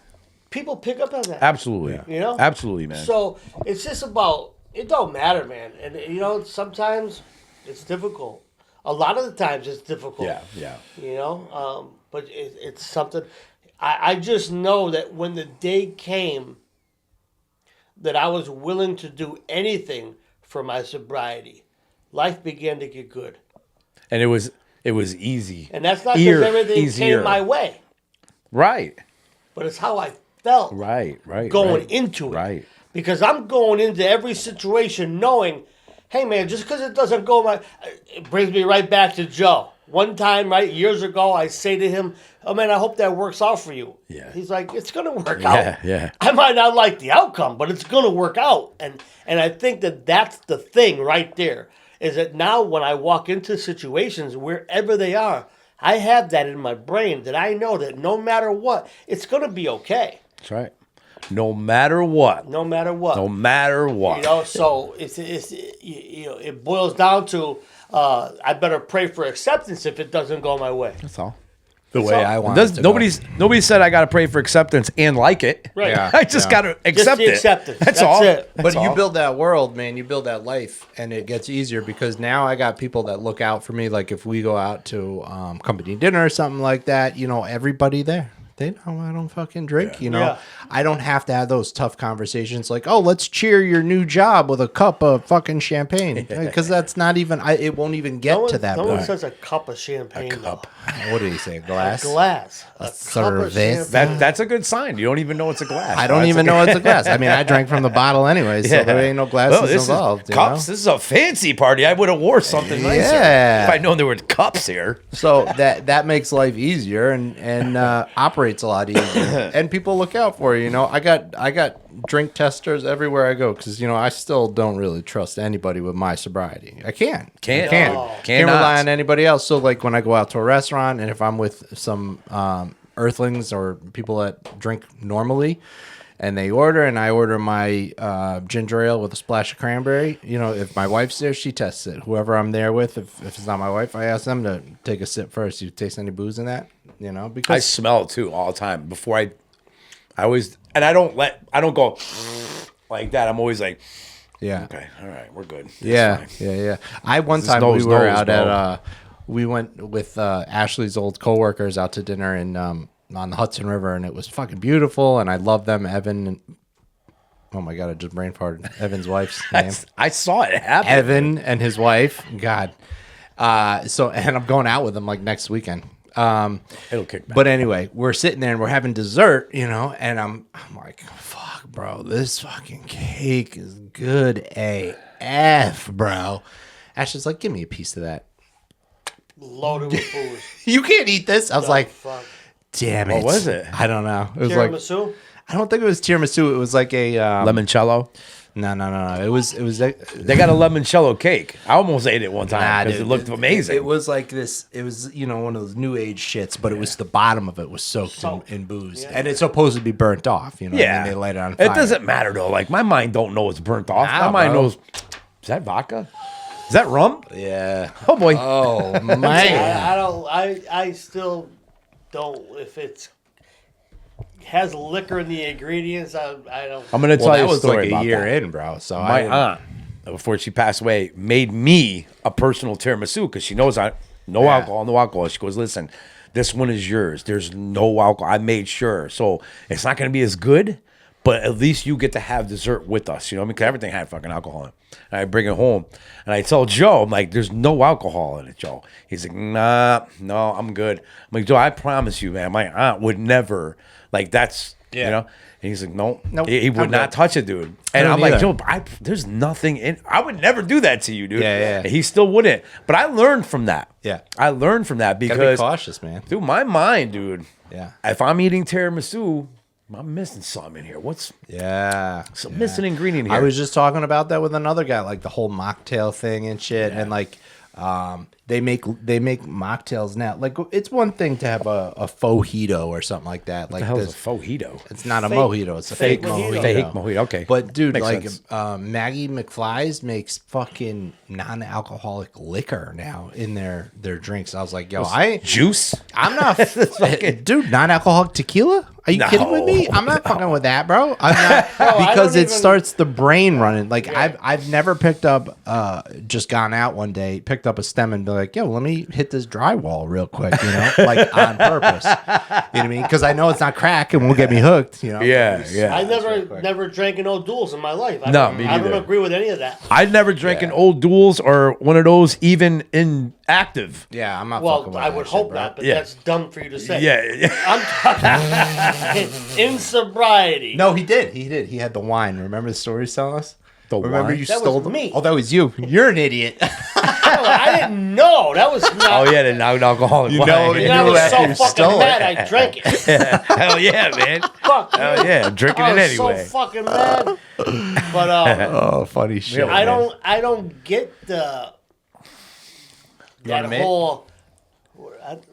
People pick up on that. Absolutely. Absolutely, man. So it's just about, it don't matter, man. And sometimes it's difficult. A lot of the times it's difficult. Yeah. But it's something. I just know that when the day came that I was willing to do anything for my sobriety, life began to get good. And it was easy. And that's not because everything easier. came my way. Right. But it's how I felt. Right. Going into it. Right. Because I'm going into every situation knowing, hey man, just because it doesn't go it brings me right back to Joe. One time, years ago, I say to him, oh man, I hope that works out for you. Yeah. He's like, it's going to work out. Yeah. I might not like the outcome, but it's going to work out. And I think that's the thing right there, is that now when I walk into situations, wherever they are, I have that in my brain that I know that no matter what, it's going to be okay. That's right. No matter what. No matter what. So it boils down to I better pray for acceptance if it doesn't go my way. That's all. The way I want it to Nobody said I got to pray for acceptance and like it. Right. Yeah. I just got to accept the it. acceptance. That's That's all. it. But you build that world, man. You build that life, and it gets easier because now I got people that look out for me. Like if we go out to company dinner or something like that, everybody there. They know I don't fucking drink, you know. Yeah. I don't have to have those tough conversations like, oh, let's cheer your new job with a cup of fucking champagne. Because that's not even, it won't even get to that No one point. says a cup of champagne. cup. What did he say? Glass? A glass. A cup of cerveza? champagne. That's a good sign. You don't even know it's a glass. I don't even know it's a glass. I mean, I drank from the bottle anyway, so there ain't no glasses this involved. Is you cups. know? This is a fancy party. I would have wore something nicer Yeah. if I'd known there were cups here. So that makes life easier and operates a lot easier, and people look out for you. You know, I got drink testers everywhere I go because I still don't really trust anybody with my sobriety. I can't Cannot. rely on anybody else. So like when I go out to a restaurant and if I'm with some earthlings or people that drink normally. And they order, and I order my ginger ale with a splash of cranberry. If my wife's there, she tests it. Whoever I'm there with, if it's not my wife, I ask them to take a sip first. You taste any booze in that? Because I smell it too all the time. Before I always, and I don't go like that. I'm always like, yeah, okay, all right, we're good. That's yeah, fine. yeah. I one This time nose we were knows, out bro. at we went with Ashley's old coworkers out to dinner in on the Hudson River, and it was fucking beautiful, and I love them. Evan, and, oh my god, I just brain farted. Evan's wife's name. I saw it happen. Evan and his wife. God. And I'm going out with them like next weekend. It'll kick back. But anyway, we're sitting there and we're having dessert, and I'm like, fuck, bro, this fucking cake is good AF, bro. Ashley's like, give me a piece of that. Loaded with booze. You can't eat this. I was like, Fuck. damn it. What was it? I don't know. It was like, Tiramisu? I don't think it was tiramisu. It was like a Limoncello. No. It was like, They got a limoncello cake. I almost ate it one time because dude, it looked amazing. It was like this. It was one of those new age shits, but it was the bottom of it was soaked in booze, and it's supposed to be burnt off. You know, yeah, what I mean? They light it on fire. It doesn't matter though. Like my mind don't know it's burnt off. Nah, my mind bro. knows. Is that vodka? Is that rum? Yeah. Oh boy. Oh man. I don't. I still don't. If it's has liquor in the ingredients, I don't. I'm gonna tell Well, you that a was story like a about year that. in, bro. So My aunt, before she passed away, made me a personal tiramisu because she knows no alcohol. She goes, listen, this one is yours. There's no alcohol. I made sure. So it's not going to be as good, but at least you get to have dessert with us. You know what I mean? Because everything had fucking alcohol in it. And I bring it home. And I tell Joe, I'm like, there's no alcohol in it, Joe. He's like, nah, no, I'm good. I'm like, Joe, I promise you, man, my aunt would never, like, that's, you know? And he's like, no, Nope, he would I'm not good. touch it, dude. And don't I'm like, either. Joe, there's nothing in. I would never do that to you, dude. Yeah. And he still wouldn't. But I learned from that. Yeah. I learned from that gotta be because, cautious, man. dude, my mind, dude. Yeah. If I'm eating tiramisu, I'm missing something in here. What's Yeah. some missing ingredient here? I was just talking about that with another guy, like the whole mocktail thing and shit, and like. They make mocktails now. Like it's one thing to have a fojito or something like that. Like the hell's a this, fojito? it's not a Fake- mojito. It's a fake, fake mojito. mojito. Fake mojito. Okay, But dude, Makes like sense. Maggie McFly's makes fucking non-alcoholic liquor now in their drinks. I was like, yo, juice. I'm not, dude. Non-alcoholic tequila? Are you kidding with me? I'm not fucking with that, bro. I'm not I because don't it even- starts the brain running. Like I've never picked up, just gone out one day, picked up a stem and be like, yo, let me hit this drywall real quick, like on purpose. You know what I mean? Because I know it's not crack and won't get me hooked. Yeah. I never drank an old duels in my life. I No, don't- me I don't neither. agree with any of that. I never drank an old duels or one of those even inactive. Yeah, I'm not. Well, fucking with I that would shit, hope bro. not, but Yeah. that's dumb for you to say. Yeah. I'm talking in sobriety. No, he did. He had the wine. Remember the story he's telling us? Remember wine? you That stole was the me. Oh, that was you. You're an idiot. I didn't know. That was not. Oh yeah, the non-alcoholic. You wine. know- And I knew was after so you fucking stole mad. it. I drank it. Hell yeah, man. Fuck. Hell yeah, I'm drinking I it was anyway. so fucking mad. But Oh, funny shit. I don't get that want a mint? whole.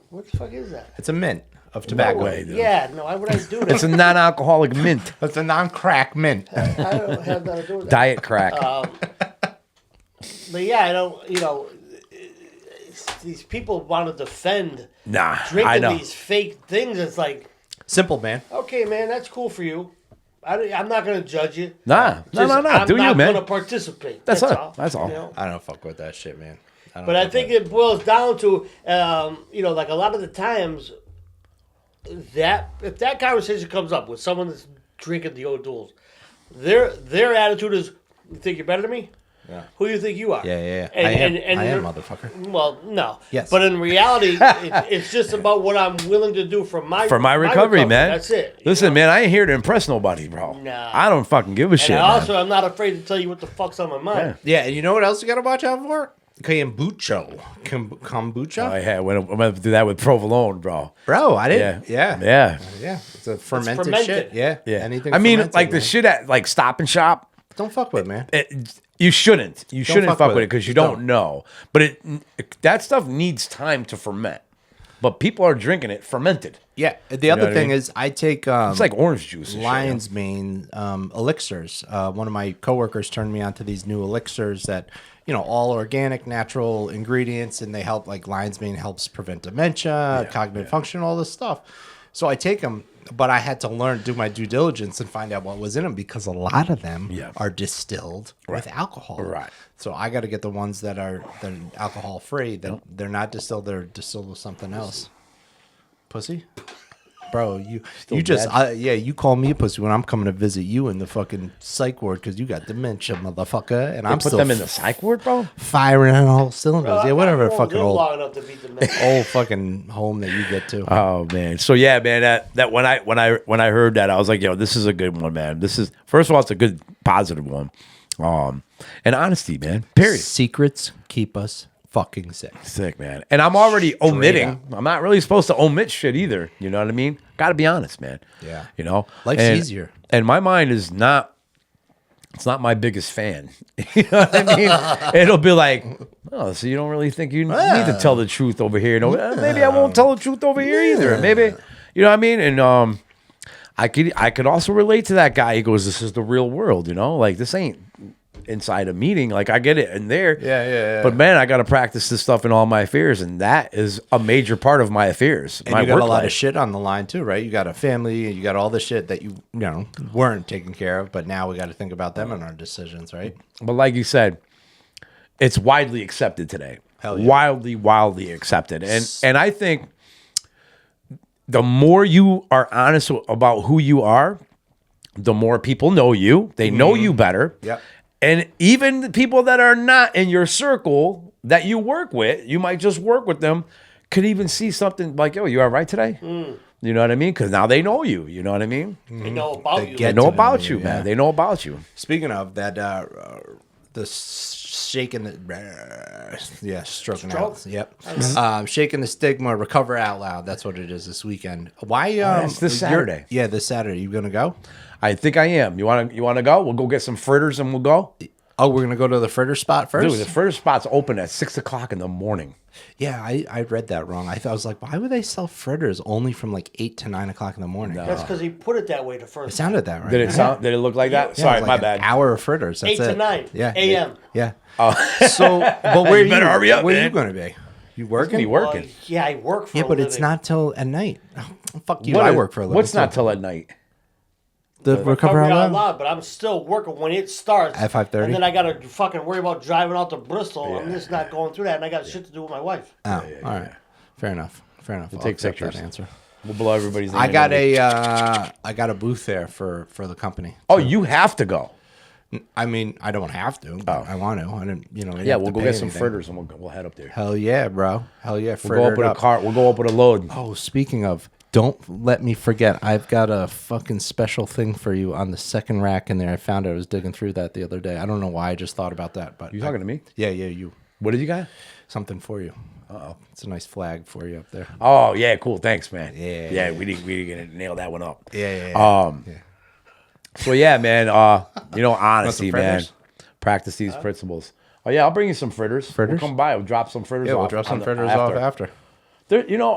What the fuck is that? It's a mint of tobacco. way, dude. Yeah, no, why would I do that? It's a non-alcoholic mint, It's a non-crack mint. I don't have nothing to do with that. diet crack. But yeah, I don't. These people want to defend Nah, I drinking know. these fake things. It's like, Simple, man. okay, man, that's cool for you. I'm not going to judge you. Nah, no. I'm Do not you, man? going to participate. That's That's all. all. That's all. you know? I don't fuck with that shit, man. But I think it boils down to, like a lot of the times, that if that conversation comes up with someone that's drinking the O'Douls, their attitude is, "You think you're better than me? Yeah. Who do you think you are?" Yeah. And, I am, they're- motherfucker. Well, no. Yes. But in reality, it's just about what I'm willing to do for my recovery, man. That's it. Listen, man, I ain't here to impress nobody, bro. Nah. I don't fucking give a shit. And man. also, I'm not afraid to tell you what the fuck's on my mind. Yeah, and you know what else you got to watch out for? Kombucha. Kombucha? I had when I'm gonna do that with provolone, bro. Bro, I didn't. Yeah. Yeah. It's a fermented, fermented. shit. Yeah. Yeah. Anything I mean, fermented, like the man. shit at like Stop and Shop. Don't fuck with, man. You shouldn't. You shouldn't fuck fuck with with it. it because you Just don't don't. know. But that stuff needs time to ferment. But people are drinking it fermented. Yeah. The know other what I thing mean? is I take It's like orange juice. And lion's mane elixirs. One of my coworkers turned me onto these new elixirs that, all organic, natural ingredients, and they help. Like lion's mane helps prevent dementia, cognitive function, all this stuff. So I take them, but I had to do my due diligence and find out what was in them because a lot of them are distilled with alcohol. Right. So I got to get the ones that are alcohol free. That they're not distilled; they're distilled with something else. Pussy. Bro, you just you call me a pussy when I'm coming to visit you in the fucking psych ward because you got dementia, motherfucker, and I'm put still them in the psych ward, bro. firing on all cylinders. Yeah, whatever, I won't fucking live old long enough to beat the man. old fucking home that you get to. Oh man. So yeah, man. That when I heard that, I was like, yo, this is a good one, man. This is first of all, it's a good positive one. And honesty, man. Period. Secrets keep us fucking sick. Sick, man. And I'm already omitting. I'm not really supposed to omit shit either. You know what I mean? Got to be honest, man. Yeah. Life's easier. And my mind is not. It's not my biggest fan. You know what I mean? It'll be like, oh, so you don't really think you need to tell the truth over here? No, maybe I won't tell the truth over here either. Maybe, you know what I mean? And I could also relate to that guy. He goes, "This is the real world, Like this ain't inside a meeting. Like I get it in there. Yeah. But man, I got to practice this stuff in all my affairs, and that is a major part of my affairs. And my you got work a lot life. of shit on the line too, right? You got a family, you got all the shit that you weren't taking care of, but now we got to think about them in our decisions, right? But like you said, it's widely accepted today. Hell yeah. Wildly accepted. And I think the more you are honest about who you are, the more people know you. They know you better. Yep. And even the people that are not in your circle that you work with, you might just work with them, could even see something like, yo, you all right today? You know what I mean? Because now they know you. You know what I mean? They know about They you. get They know to know about you, you, man. yeah. They know about you. Speaking of that, the shaking the stroking out. Yep. Shaking the stigma, recover out loud. That's what it is this weekend. Why? it's this Saturday. Yeah, this Saturday. You gonna go? I think I am. You want to go? We'll go get some fritters and we'll go. Oh, we're gonna go to the fritter spot first. Dude, the fritter spot's open at 6:00 in the morning. Yeah, I read that wrong. I was like, why would they sell fritters only from like 8 to 9 o'clock in the morning? That's because he put it that way the It first sounded that right. Did it sound? Did it look like that? Yeah, Sorry, it was my like bad. An hour of fritters. That's 8 to it. 9 Yeah. a.m. Yeah. So, but where You better hurry up, Where are man. you going to be? You working? Be working. Yeah, I work for Yeah, a but it's living. not till at night. Oh, fuck you. What I is- work for a living. What's not too. till at night? The recover out loud? loud, but I'm still working when it starts. At 5:30? And then I got to fucking worry about driving out to Bristol. I'm just not going through that, and I got shit to do with my wife. Oh, all right. Fair enough. I'll take accept pictures. that answer. We'll blow everybody's name. I got in. I got a booth there for the company. Oh, you have to go. I mean, I don't have to. But I want to. I didn't. I didn't Yeah, have we'll to go pay get some anything. fritters and we'll head up there. Hell yeah, bro. Hell yeah. We'll go up with a cart. We'll go up with a load. Oh, speaking of, don't let me forget. I've got a fucking special thing for you on the second rack in there. I found it. I was digging through that the other day. I don't know why. I just thought about that. But You talking to me? Yeah, you. What did you got? Something for you. Uh-oh. It's a nice flag for you up there. Oh yeah, cool. Thanks, man. Yeah. We didn't nail that one up. Yeah. So yeah, man. Honesty, some man. fritters? Practice these principles. Oh yeah, I'll bring you some fritters. Fritters? We'll come by. We'll drop some fritters. Yeah, we'll off drop some on the- fritters off after.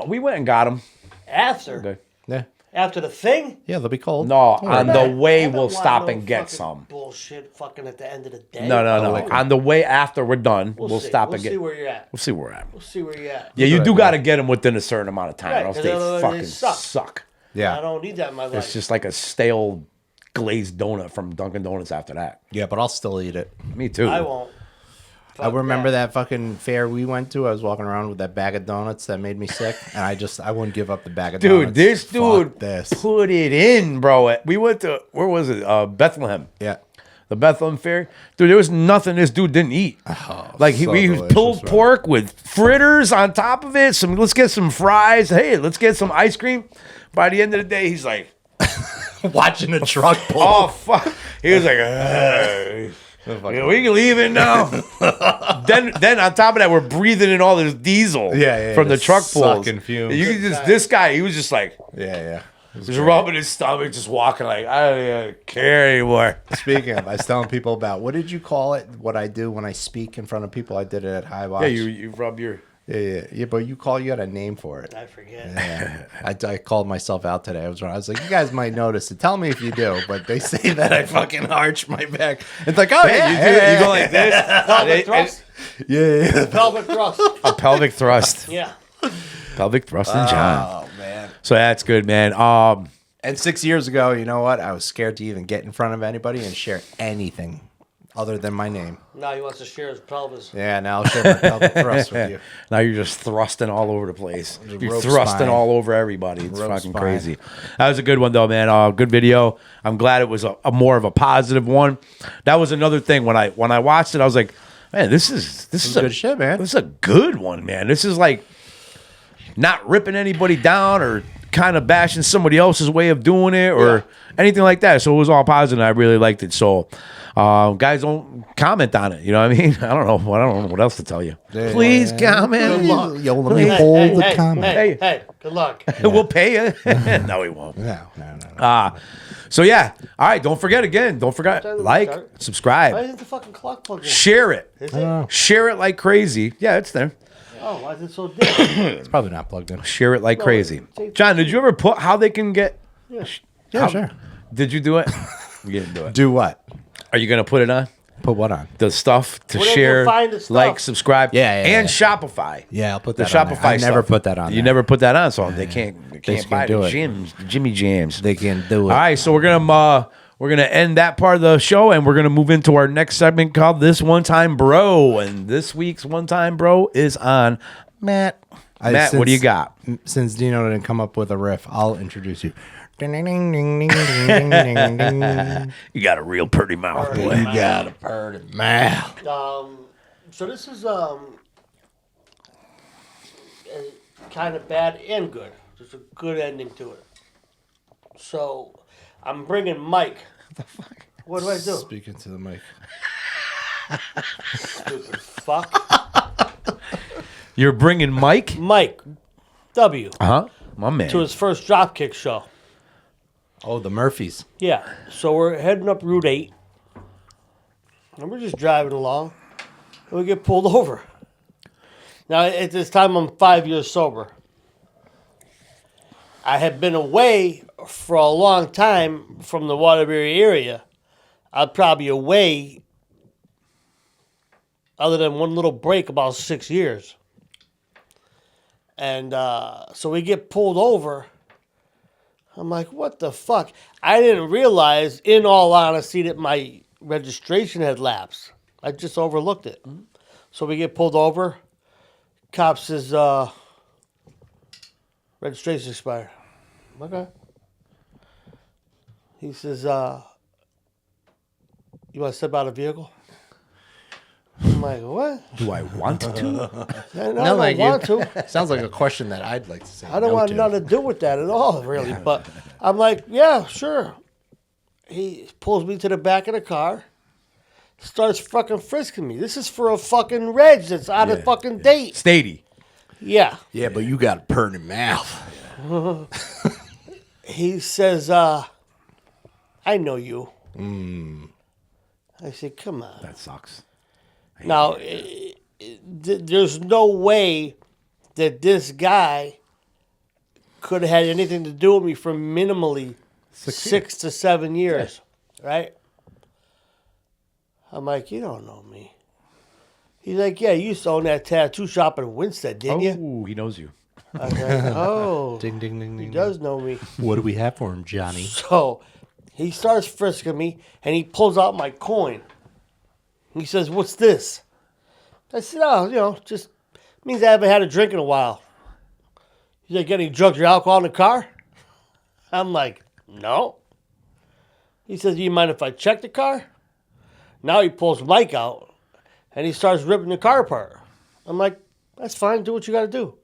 We went and got them. After Okay. Yeah. after the thing. Yeah, they'll be cold. No, Don't worry on about the it. way I don't we'll want stop no and get fucking some. bullshit. Fucking at the end of the day. No. like On the way after we're done, we'll see. stop We'll and get. see where you're at. We'll see where we're at. We'll see where you're at. Yeah, you Good do idea. got to get them within a certain amount of time, Right, or else 'cause they otherwise fucking they suck. suck. Yeah. I don't need that in my life. It's just like a stale glazed donut from Dunkin' Donuts after that. Yeah, but I'll still eat it. Me too. I won't. I remember that fucking fair we went to. I was walking around with that bag of donuts that made me sick, and I wouldn't give up the bag of donuts. Dude, this dude Fuck this. put it in, bro. We went to, where was it? Bethlehem. Yeah. The Bethlehem Fair. Dude, there was nothing this dude didn't eat. Like, so we delicious, pulled bro. pork with fritters on top of it. Let's get some fries. Hey, let's get some ice cream. By the end of the day, he's like, Watching a truck pull. oh, fuck. He was like, we can leave it now. then on top of that, we're breathing in all this diesel from the truck pulls. sucking fumes. You can just, this guy, he was just like, Yeah. just rubbing his stomach, just walking like, I don't even care anymore. Speaking of, I was telling people about, what did you call it? What I do when I speak in front of people? I did it at High Watch. Yeah, you rub your... Yeah, but you got a name for it. I forget. Yeah. I called myself out today. I was like, you guys might notice it. Tell me if you do. But they say that I fucking arch my back. It's like, oh, yeah. You go like this. Pelvic thrust? Yeah. Pelvic thrust. A pelvic thrust. Yeah. Pelvic thrust and John. Oh, man. So that's good, man. And 6 years ago, you know what? I was scared to even get in front of anybody and share anything other than my name. Now he wants to share his pelvis. Yeah, now I'll share my pelvic thrust with you. Now you're just thrusting all over the place. You're rope thrusting spine. all over everybody. It's Rope fucking spine. crazy. That was a good one though, man. Good video. I'm glad it was a more of a positive one. That was another thing when I watched it. I was like, man, this is good shit, man. This is a good one, man. This is like not ripping anybody down or kind of bashing somebody else's way of doing it or anything like that. So it was all positive. I really liked it. So guys, don't comment on it. You know what I mean? I don't know what else to tell you. Please comment. Yo, let me hold the comment. Hey, good luck. We'll pay you. No, we won't. No. So yeah. All right. Don't forget again. Don't forget like, Why subscribe, isn't the fucking clock plugged in? share it, Is it? share it like crazy. Yeah, it's there. Oh, why is it so dim? It's probably not plugged in. Share it like crazy. take- John, did you ever put how they can get? Yeah. Yeah, sure. Did you do it? You didn't do it. Do what? Are you gonna put it on? Put what on? The stuff to Where they can share, find the stuff. like, subscribe, Yeah, and yeah. Shopify. Yeah, I'll put The that on there. Shopify I never stuff. put that on You there. never put that on, so they can't just buy can't do the it. Jimmy Jams. They can do it. All right, so we're gonna end that part of the show, and we're gonna move into our next segment called "This One Time Bro." And this week's One Time Bro is on Matt. Matt, what do you got? Since Dino didn't come up with a riff, I'll introduce you. You got a real pretty mouth, boy. You got a pretty mouth. So this is kind of bad and good. There's a good ending to it. So I'm bringing Mike. What the fuck? What do I do? Speaking to the mic. Stupid fuck. You're bringing Mike, Mike W. my man. to his first Dropkick show. Oh, the Murphys. Yeah. So we're heading up Route 8. And we're just driving along. And we get pulled over. Now, at this time, I'm 5 years sober. I had been away for a long time from the Waterbury area. I'd probably away, other than one little break, about 6 years. And so we get pulled over. I'm like, what the fuck? I didn't realize, in all honesty, that my registration had lapsed. I just overlooked it. So we get pulled over. Cop says, registration expired. Okay. He says, you want to step out of the vehicle? I'm like, what? Do I want to? I don't want to. Sounds like a question that I'd like to say. I don't want nothing to do with that at all, really. But I'm like, yeah, sure. He pulls me to the back of the car, starts fucking frisking me. This is for a fucking reg that's out of fucking date. Statey. Yeah. Yeah, but you got a pretty mouth. He says, I know you. I said, come on. That sucks. Now, there's no way that this guy could have had anything to do with me for minimally 6 to 7 years, right? I'm like, you don't know me. He's like, yeah, you used to own that tattoo shop in Winstead, didn't you? Oh, he knows you. I was like, oh, Ding, ding, ding, he ding. does know me. What do we have for him, Johnny? So he starts frisking me, and he pulls out my coin. He says, what's this? I said, oh, just means I haven't had a drink in a while. He's like, get any drugs or alcohol in the car? I'm like, no. He says, do you mind if I check the car? Now he pulls Mike out, and he starts ripping the car apart. I'm like, that's fine. Do what you got to do.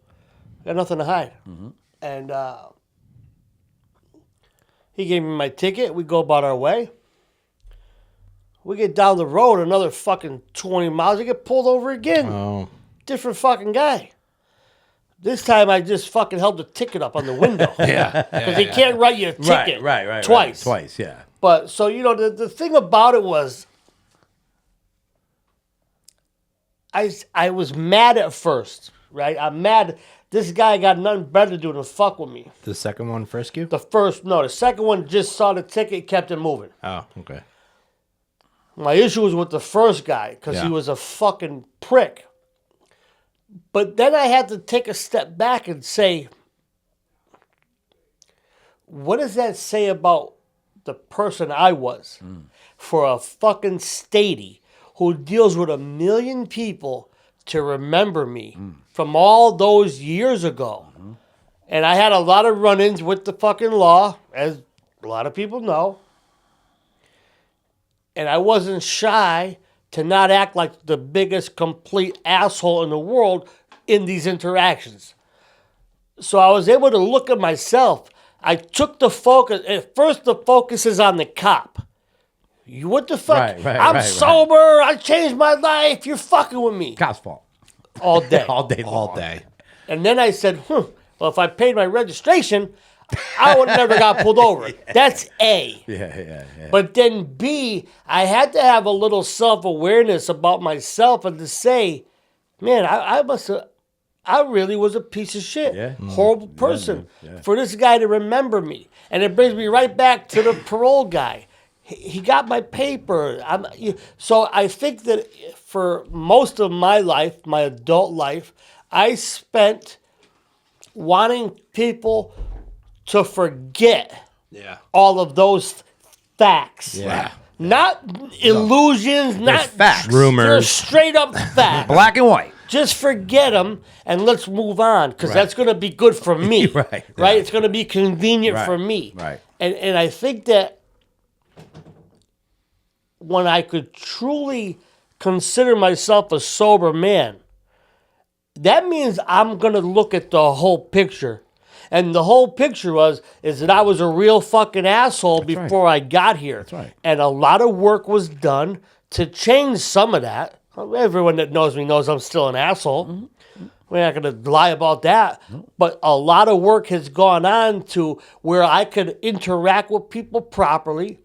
I got nothing to hide. Mm-hmm. And he gave me my ticket. We go about our way. We get down the road another fucking 20 miles. I get pulled over again. Oh. Different fucking guy. This time I just fucking held the ticket up on the window. Because he can't write you a ticket twice. Twice, yeah. But, so, the thing about it was, I was mad at first, right? I'm mad. This guy got nothing better to do than fuck with me. The second one frisk you? The second one just saw the ticket, kept it moving. Oh, okay. My issue was with the first guy because he was a fucking prick. But then I had to take a step back and say, what does that say about the person I was for a fucking statey who deals with 1 million people to remember me from all those years ago? And I had a lot of run-ins with the fucking law, as a lot of people know. And I wasn't shy to not act like the biggest complete asshole in the world in these interactions. So I was able to look at myself. I took the focus. At first, the focus is on the cop. You what the fuck? I'm sober. I changed my life. You're fucking with me. Cop's fault. All day. All day. All day. And then I said, well, if I paid my registration, I would have never got pulled over. That's A. Yeah. But then B, I had to have a little self-awareness about myself and to say, man, I really was a piece of shit. Horrible person. For this guy to remember me. And it brings me right back to the parole guy. He got my paper. So I think that for most of my life, my adult life, I spent wanting people to forget all of those facts. Yeah. Not illusions, not facts. Rumors. They're straight up facts. Black and white. Just forget them and let's move on because that's going to be good for me. Right. It's going to be convenient for me. Right. And I think that when I could truly consider myself a sober man, that means I'm going to look at the whole picture. And the whole picture is that I was a real fucking asshole before I got here. That's right. And a lot of work was done to change some of that. Everyone that knows me knows I'm still an asshole. Mm-hmm. We're not going to lie about that. No. But a lot of work has gone on to where I could interact with people properly.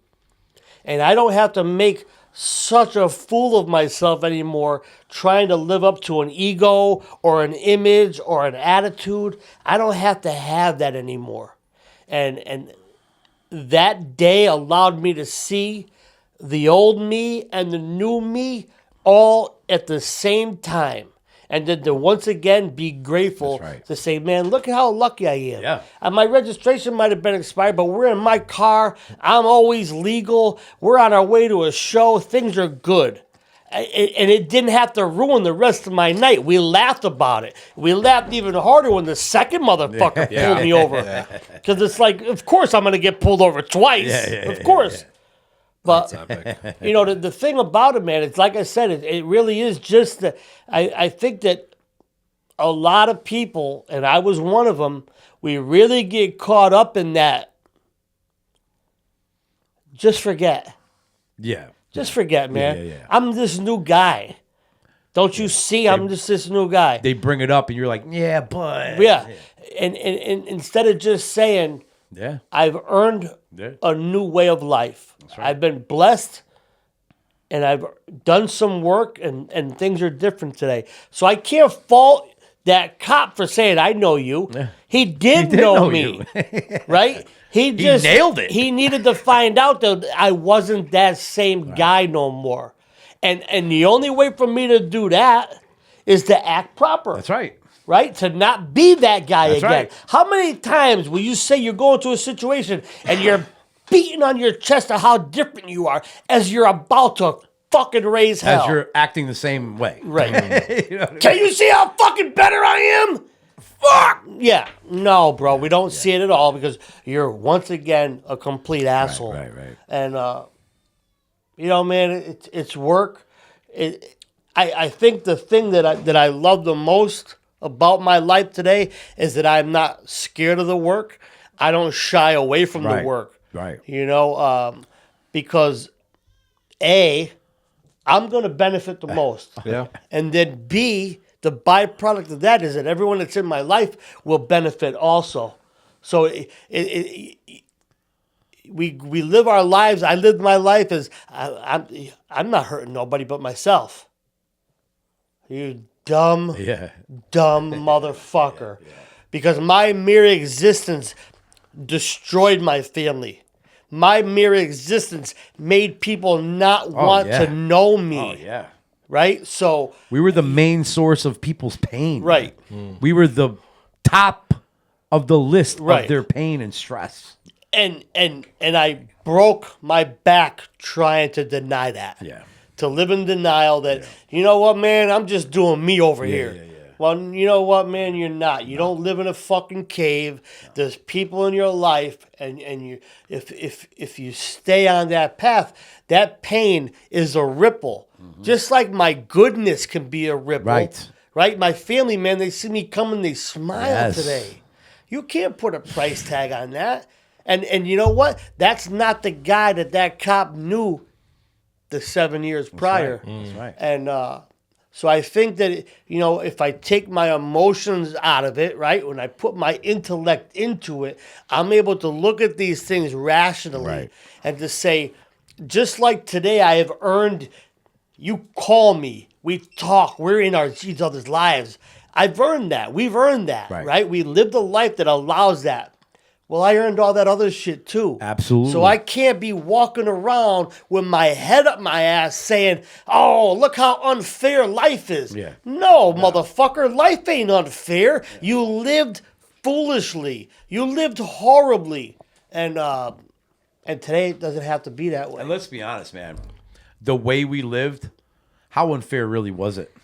And I don't have to make such a fool of myself anymore trying to live up to an ego or an image or an attitude. I don't have to have that anymore. And that day allowed me to see the old me and the new me all at the same time. And then to once again be grateful to say, man, look at how lucky I am. Yeah. And my registration might have been expired, but we're in my car. I'm always legal. We're on our way to a show. Things are good. And it didn't have to ruin the rest of my night. We laughed about it. We laughed even harder when the second motherfucker pulled me over. Because it's like, of course I'm going to get pulled over twice. Of course. But, the thing about it, man, it's like I said, it really is just that I think that a lot of people, and I was one of them, we really get caught up in that. Just forget. Yeah. Just forget, man. Yeah. I'm this new guy. Don't you see? I'm just this new guy. They bring it up, and you're like, yeah, but. Yeah. And instead of just saying, I've earned a new way of life. Right. I've been blessed, and I've done some work, and things are different today. So I can't fault that cop for saying, I know you. He did know me, right? He nailed it. He needed to find out that I wasn't that same guy no more. And the only way for me to do that is to act proper. That's right. Right? To not be that guy again. Right. How many times will you say you're going to a situation and you're beating on your chest of how different you are as you're about to fucking raise hell. As you're acting the same way. Right. You know what I mean? Can you see how fucking better I am? Fuck! Yeah. No, bro, we don't see it at all because you're once again a complete asshole. Right. And, you know, man, it's work. I think the thing that I love the most about my life today is that I'm not scared of the work. I don't shy away from the work. Right. You know, because A, I'm going to benefit the most. Yeah. And then B, the byproduct of that is that everyone that's in my life will benefit also. So we live our lives. I live my life as I'm not hurting nobody but myself. You dumb motherfucker. Because my mere existence destroyed my family. My mere existence made people not want to know me. Oh, yeah. Right? So We were the main source of people's pain. right. We were the top of the list Right. of their pain and stress. And I broke my back trying to deny that. Yeah. To live in denial that, you know what, man, I'm just doing me over here. yeah. Well, you know what, man, you're not. You don't live in a fucking cave. There's people in your life, and you if you stay on that path, that pain is a ripple. Just like my goodness can be a ripple. Right. Right? My family, man, they see me coming, they smile Yes. today. You can't put a price tag on that. And you know what? That's not the guy that cop knew the 7 years prior. That's right. And so I think that, you know, if I take my emotions out of it, right, when I put my intellect into it, I'm able to look at these things rationally and to say, just like today I have earned, you call me, we talk, we're in each other's lives. I've earned that. We've earned that, right? We lived a life that allows that. Well, I earned all that other shit too. Absolutely. So I can't be walking around with my head up my ass saying, oh, look how unfair life is. Yeah. No, motherfucker, life ain't unfair. You lived foolishly. You lived horribly. And today it doesn't have to be that way. And let's be honest, man. The way we lived, how unfair really was it?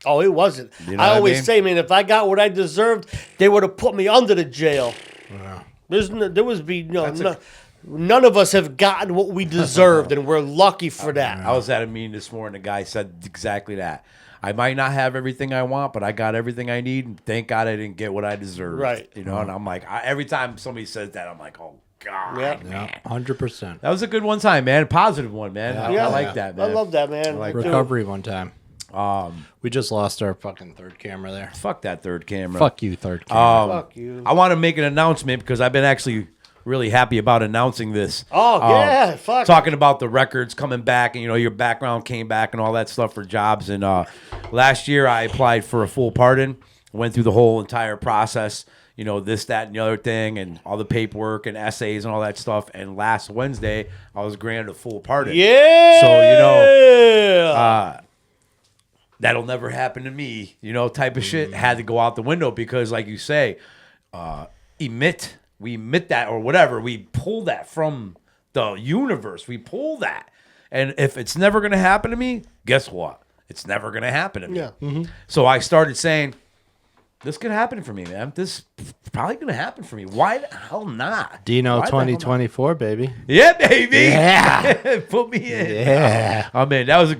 Oh, it wasn't. You know I what I always mean? say, man, if I got what I deserved, they would have put me under the jail. None of us have gotten what we deserved, and we're lucky for that. I was at a meeting this morning. The guy said exactly that. I might not have everything I want, but I got everything I need. And thank God I didn't get what I deserved. Right. You know, and I'm like, every time somebody says that, I'm like, oh, God, Yeah. man. 100%. That was a good one time, man. A positive one, man. I Yeah. like that, man. I love that, man. like I do. Recovery one time. We just lost our fucking third camera there. Fuck that third camera. Fuck you, third camera. Fuck you. I want to make an announcement because I've been actually really happy about announcing this. Oh, yeah, fuck. Talking about the records coming back and, you know, your background came back and all that stuff for jobs. And last year I applied for a full pardon, went through the whole entire process, you know, this, that, and the other thing, and all the paperwork and essays and all that stuff. And last Wednesday I was granted a full pardon. Yeah. So, you know, that'll never happen to me, you know, type of shit had to go out the window because, like you say, we emit that or whatever. We pull that from the universe. We pull that. And if it's never going to happen to me, guess what? It's never going to happen to me. Yeah. So I started saying, this could happen for me, man. This is probably going to happen for me. Why the hell not? Dino Why the hell not? 2024, baby. Yeah, baby. Yeah. Put me in. Yeah. Oh man, that was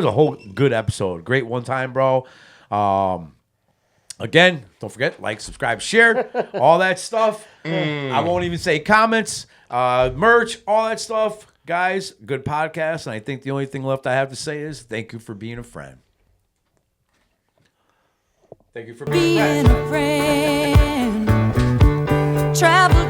a whole good episode. Great one time, bro. Again, don't forget, like, subscribe, share, all that stuff. I won't even say comments, merch, all that stuff. Guys, good podcast. And I think the only thing left I have to say is thank you for being a friend. Thank you for being a friend. Travel